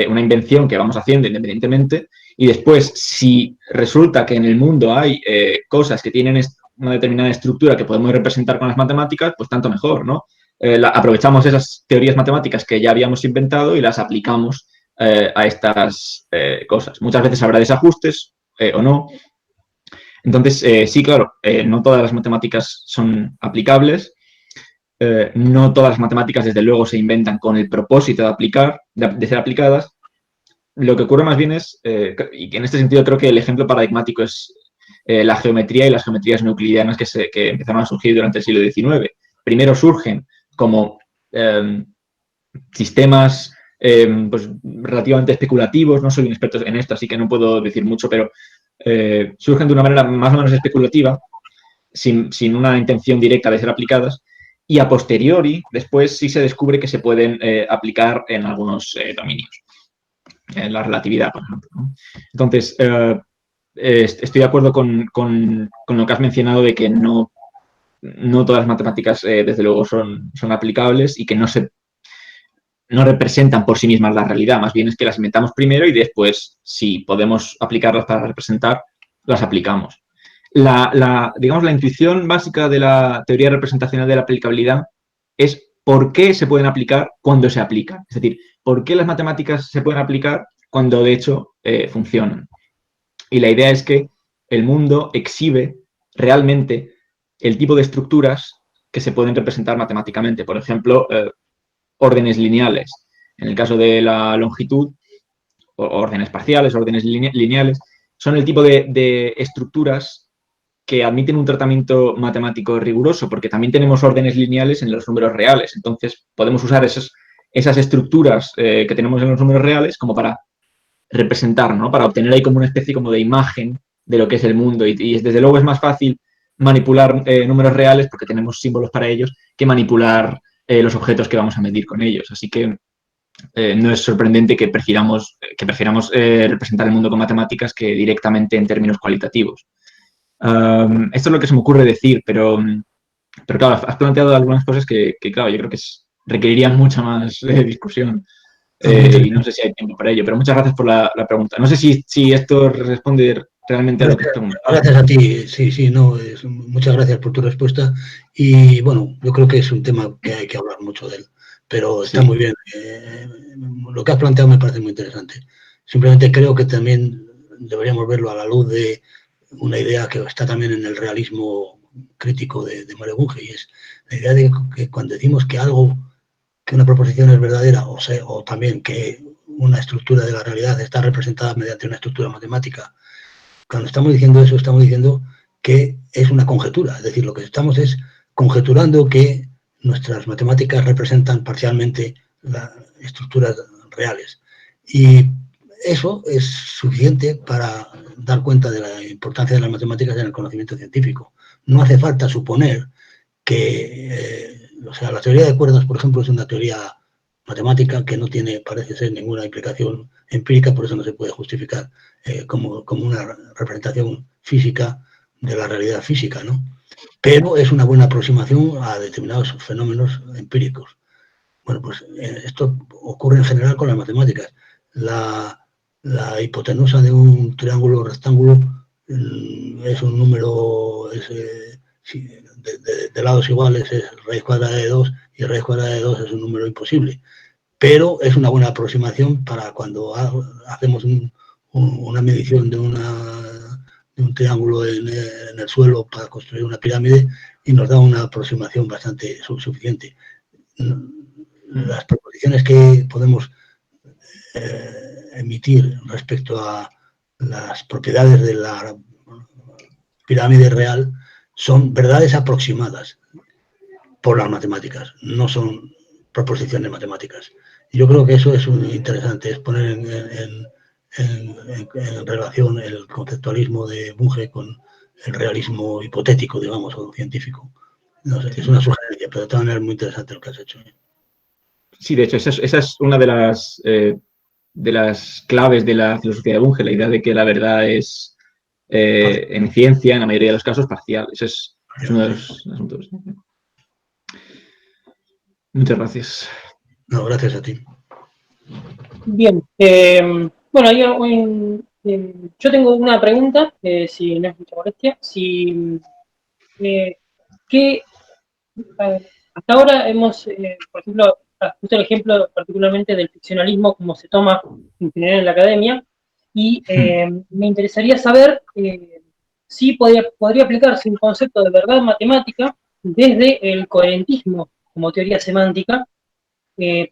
una invención que vamos haciendo independientemente y después, si resulta que en el mundo hay cosas que tienen una determinada estructura que podemos representar con las matemáticas, pues tanto mejor, ¿no? Aprovechamos esas teorías matemáticas que ya habíamos inventado y las aplicamos a estas cosas. Muchas veces habrá desajustes o no. Entonces, sí, claro, no todas las matemáticas son aplicables. No todas las matemáticas, desde luego, se inventan con el propósito de aplicar, de ser aplicadas. Lo que ocurre más bien es, y en este sentido creo que el ejemplo paradigmático es la geometría y las geometrías euclidianas que empezaron a surgir durante el siglo XIX. Primero surgen como sistemas pues, relativamente especulativos, no soy un experto en esto, así que no puedo decir mucho, pero surgen de una manera más o menos especulativa, sin una intención directa de ser aplicadas, y a posteriori, después sí se descubre que se pueden aplicar en algunos dominios. En la relatividad, por ejemplo, ¿no? Entonces, estoy de acuerdo con lo que has mencionado de que no todas las matemáticas, desde luego, son aplicables y que no representan por sí mismas la realidad. Más bien es que las inventamos primero y después, si podemos aplicarlas para representar, las aplicamos. Digamos, la intuición básica de la teoría representacional de la aplicabilidad es por qué se pueden aplicar cuando se aplican. Es decir, por qué las matemáticas se pueden aplicar cuando, de hecho, funcionan. Y la idea es que el mundo exhibe realmente el tipo de estructuras que se pueden representar matemáticamente. Por ejemplo, órdenes lineales. En el caso de la longitud, órdenes parciales, órdenes lineales, son el tipo de estructuras que admiten un tratamiento matemático riguroso, porque también tenemos órdenes lineales en los números reales. Entonces, podemos usar esas estructuras que tenemos en los números reales como para representar, ¿no? Para obtener ahí como una especie como de imagen de lo que es el mundo. Y desde luego es más fácil manipular números reales, porque tenemos símbolos para ellos, que manipular los objetos que vamos a medir con ellos. Así que no es sorprendente que prefiramos representar el mundo con matemáticas que directamente en términos cualitativos. Esto es lo que se me ocurre decir, pero claro, has planteado algunas cosas que claro, yo creo que requerirían mucha más discusión. Y no sé si hay tiempo para ello, pero muchas gracias por la pregunta. No sé si esto responde realmente a lo que has preguntado. Gracias a ti, sí, no, muchas gracias por tu respuesta. Y bueno, yo creo que es un tema que hay que hablar mucho de él, pero está muy bien. Lo que has planteado me parece muy interesante. Simplemente creo que también deberíamos verlo a la luz de una idea que está también en el realismo crítico de Mario Bunge, y es la idea de que cuando decimos que una proposición es verdadera, o también que una estructura de la realidad está representada mediante una estructura matemática, cuando estamos diciendo eso, estamos diciendo que es una conjetura, es decir, lo que estamos es conjeturando que nuestras matemáticas representan parcialmente las estructuras reales. Y eso es suficiente para dar cuenta de la importancia de las matemáticas en el conocimiento científico. No hace falta suponer que, la teoría de cuerdas, por ejemplo, es una teoría matemática que no tiene, parece ser, ninguna implicación empírica, por eso no se puede justificar como una representación física de la realidad física, ¿no? Pero es una buena aproximación a determinados fenómenos empíricos. Bueno, pues esto ocurre en general con las matemáticas. La hipotenusa de un triángulo rectángulo es un número de lados iguales, es raíz cuadrada de 2, y raíz cuadrada de 2 es un número imposible. Pero es una buena aproximación para cuando hacemos una medición de un triángulo en el suelo para construir una pirámide, y nos da una aproximación bastante suficiente. Las proposiciones que podemos emitir respecto a las propiedades de la pirámide real son verdades aproximadas por las matemáticas, no son proposiciones matemáticas. Yo creo que eso es interesante, es poner en relación el conceptualismo de Bunge con el realismo hipotético, digamos, o científico. No sé, es una sugerencia, pero de todas maneras es muy interesante lo que has hecho. Sí, de hecho, esa es una de las claves de la filosofía de Bunge, la idea de que la verdad es, en ciencia, en la mayoría de los casos, parcial. Ese es uno de los asuntos. Muchas gracias. No, gracias a ti. Bien, bueno, yo tengo una pregunta, si no es mucha molestia. Hasta ahora hemos, por ejemplo, justo el ejemplo particularmente del ficcionalismo, como se toma en general en la academia, y me interesaría saber si podría aplicarse un concepto de verdad matemática desde el coherentismo como teoría semántica,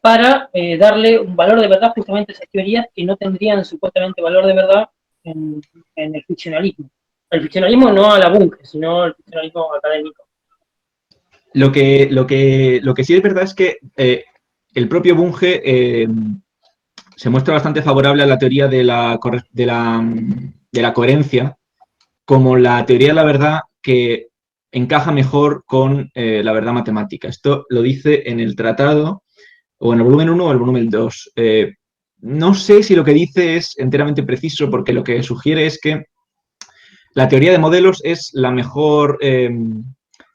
para darle un valor de verdad justamente a esas teorías que no tendrían supuestamente valor de verdad en el ficcionalismo. El ficcionalismo no a la Bunge, sino el ficcionalismo académico. Lo que sí es verdad es que el propio Bunge se muestra bastante favorable a la teoría de la coherencia como la teoría de la verdad que encaja mejor con la verdad matemática. Esto lo dice en el tratado, o en el volumen 1 o el volumen 2. No sé si lo que dice es enteramente preciso, porque lo que sugiere es que la teoría de modelos es la mejor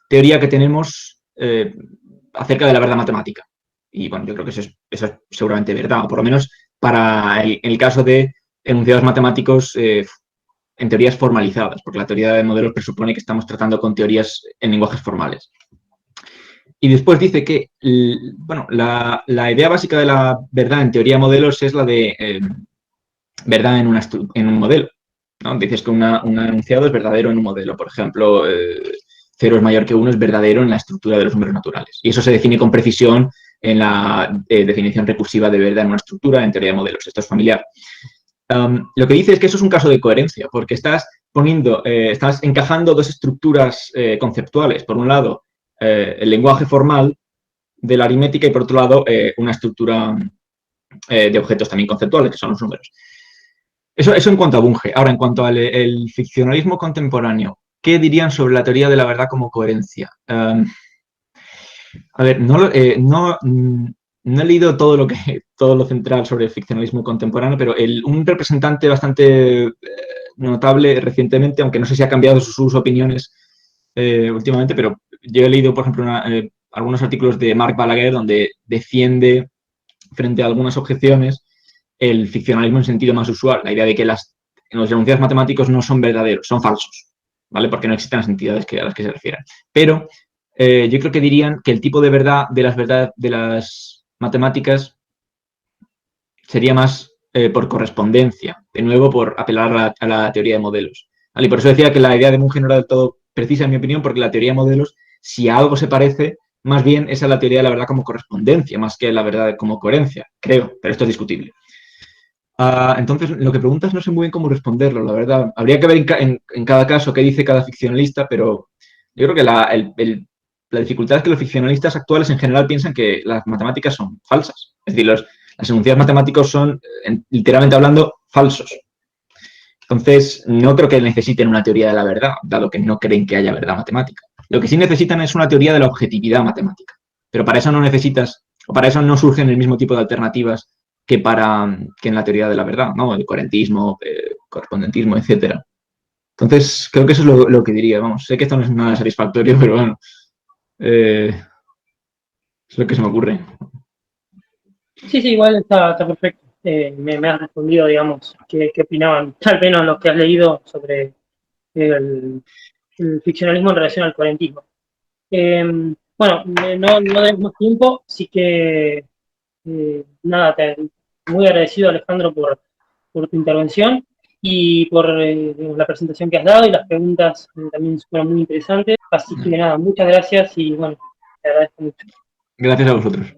teoría que tenemos acerca de la verdad matemática. Y bueno, yo creo que eso es seguramente verdad, o por lo menos para el caso de enunciados matemáticos en teorías formalizadas, porque la teoría de modelos presupone que estamos tratando con teorías en lenguajes formales. Y después dice que, bueno, la idea básica de la verdad en teoría de modelos es la de verdad en un modelo, ¿no? Dices que un enunciado es verdadero en un modelo. Por ejemplo, 0 es mayor que 1 es verdadero en la estructura de los números naturales. Y eso se define con precisión en la definición recursiva de verdad en una estructura en teoría de modelos. Esto es familiar. Lo que dice es que eso es un caso de coherencia, porque estás encajando dos estructuras conceptuales. Por un lado, el lenguaje formal de la aritmética y por otro lado, una estructura de objetos también conceptuales, que son los números. Eso en cuanto a Bunge. Ahora, en cuanto al ficcionalismo contemporáneo, ¿qué dirían sobre la teoría de la verdad como coherencia? A ver, no he leído todo lo central sobre el ficcionalismo contemporáneo, pero un representante bastante notable recientemente, aunque no sé si ha cambiado sus opiniones últimamente, pero yo he leído, por ejemplo, algunos artículos de Marc Balaguer donde defiende, frente a algunas objeciones, el ficcionalismo en sentido más usual, la idea de que los enunciados matemáticos no son verdaderos, son falsos, ¿vale? Porque no existen las entidades a las que se refieren. Pero yo creo que dirían que el tipo de verdad de las matemáticas sería más por correspondencia, de nuevo por apelar a la teoría de modelos. ¿Vale? Y por eso decía que la idea de Bunge no era del todo precisa, en mi opinión, porque la teoría de modelos, si a algo se parece, más bien es a la teoría de la verdad como correspondencia, más que la verdad como coherencia, creo, pero esto es discutible. Entonces, lo que preguntas no sé muy bien cómo responderlo, la verdad. Habría que ver en cada caso qué dice cada ficcionalista, pero yo creo que la dificultad es que los ficcionalistas actuales en general piensan que las matemáticas son falsas. Es decir, los enunciados matemáticos son, literalmente hablando, falsos. Entonces, no creo que necesiten una teoría de la verdad, dado que no creen que haya verdad matemática. Lo que sí necesitan es una teoría de la objetividad matemática. Pero para eso no necesitas, o para eso no surgen el mismo tipo de alternativas que en la teoría de la verdad, ¿no? El coherentismo, correspondentismo, etcétera. Entonces, creo que eso es lo que diría. Vamos, sé que esto no es nada satisfactorio, pero bueno, es lo que se me ocurre. Sí, igual está perfecto. Me has respondido, digamos, qué opinaban, al menos los que has leído sobre el ficcionalismo en relación al coherentismo. Bueno, no tenemos más tiempo, así que nada, muy agradecido, Alejandro, por tu intervención y por la presentación que has dado, y las preguntas también fueron muy interesantes. Así que nada, muchas gracias y bueno, te agradezco mucho. Gracias a vosotros.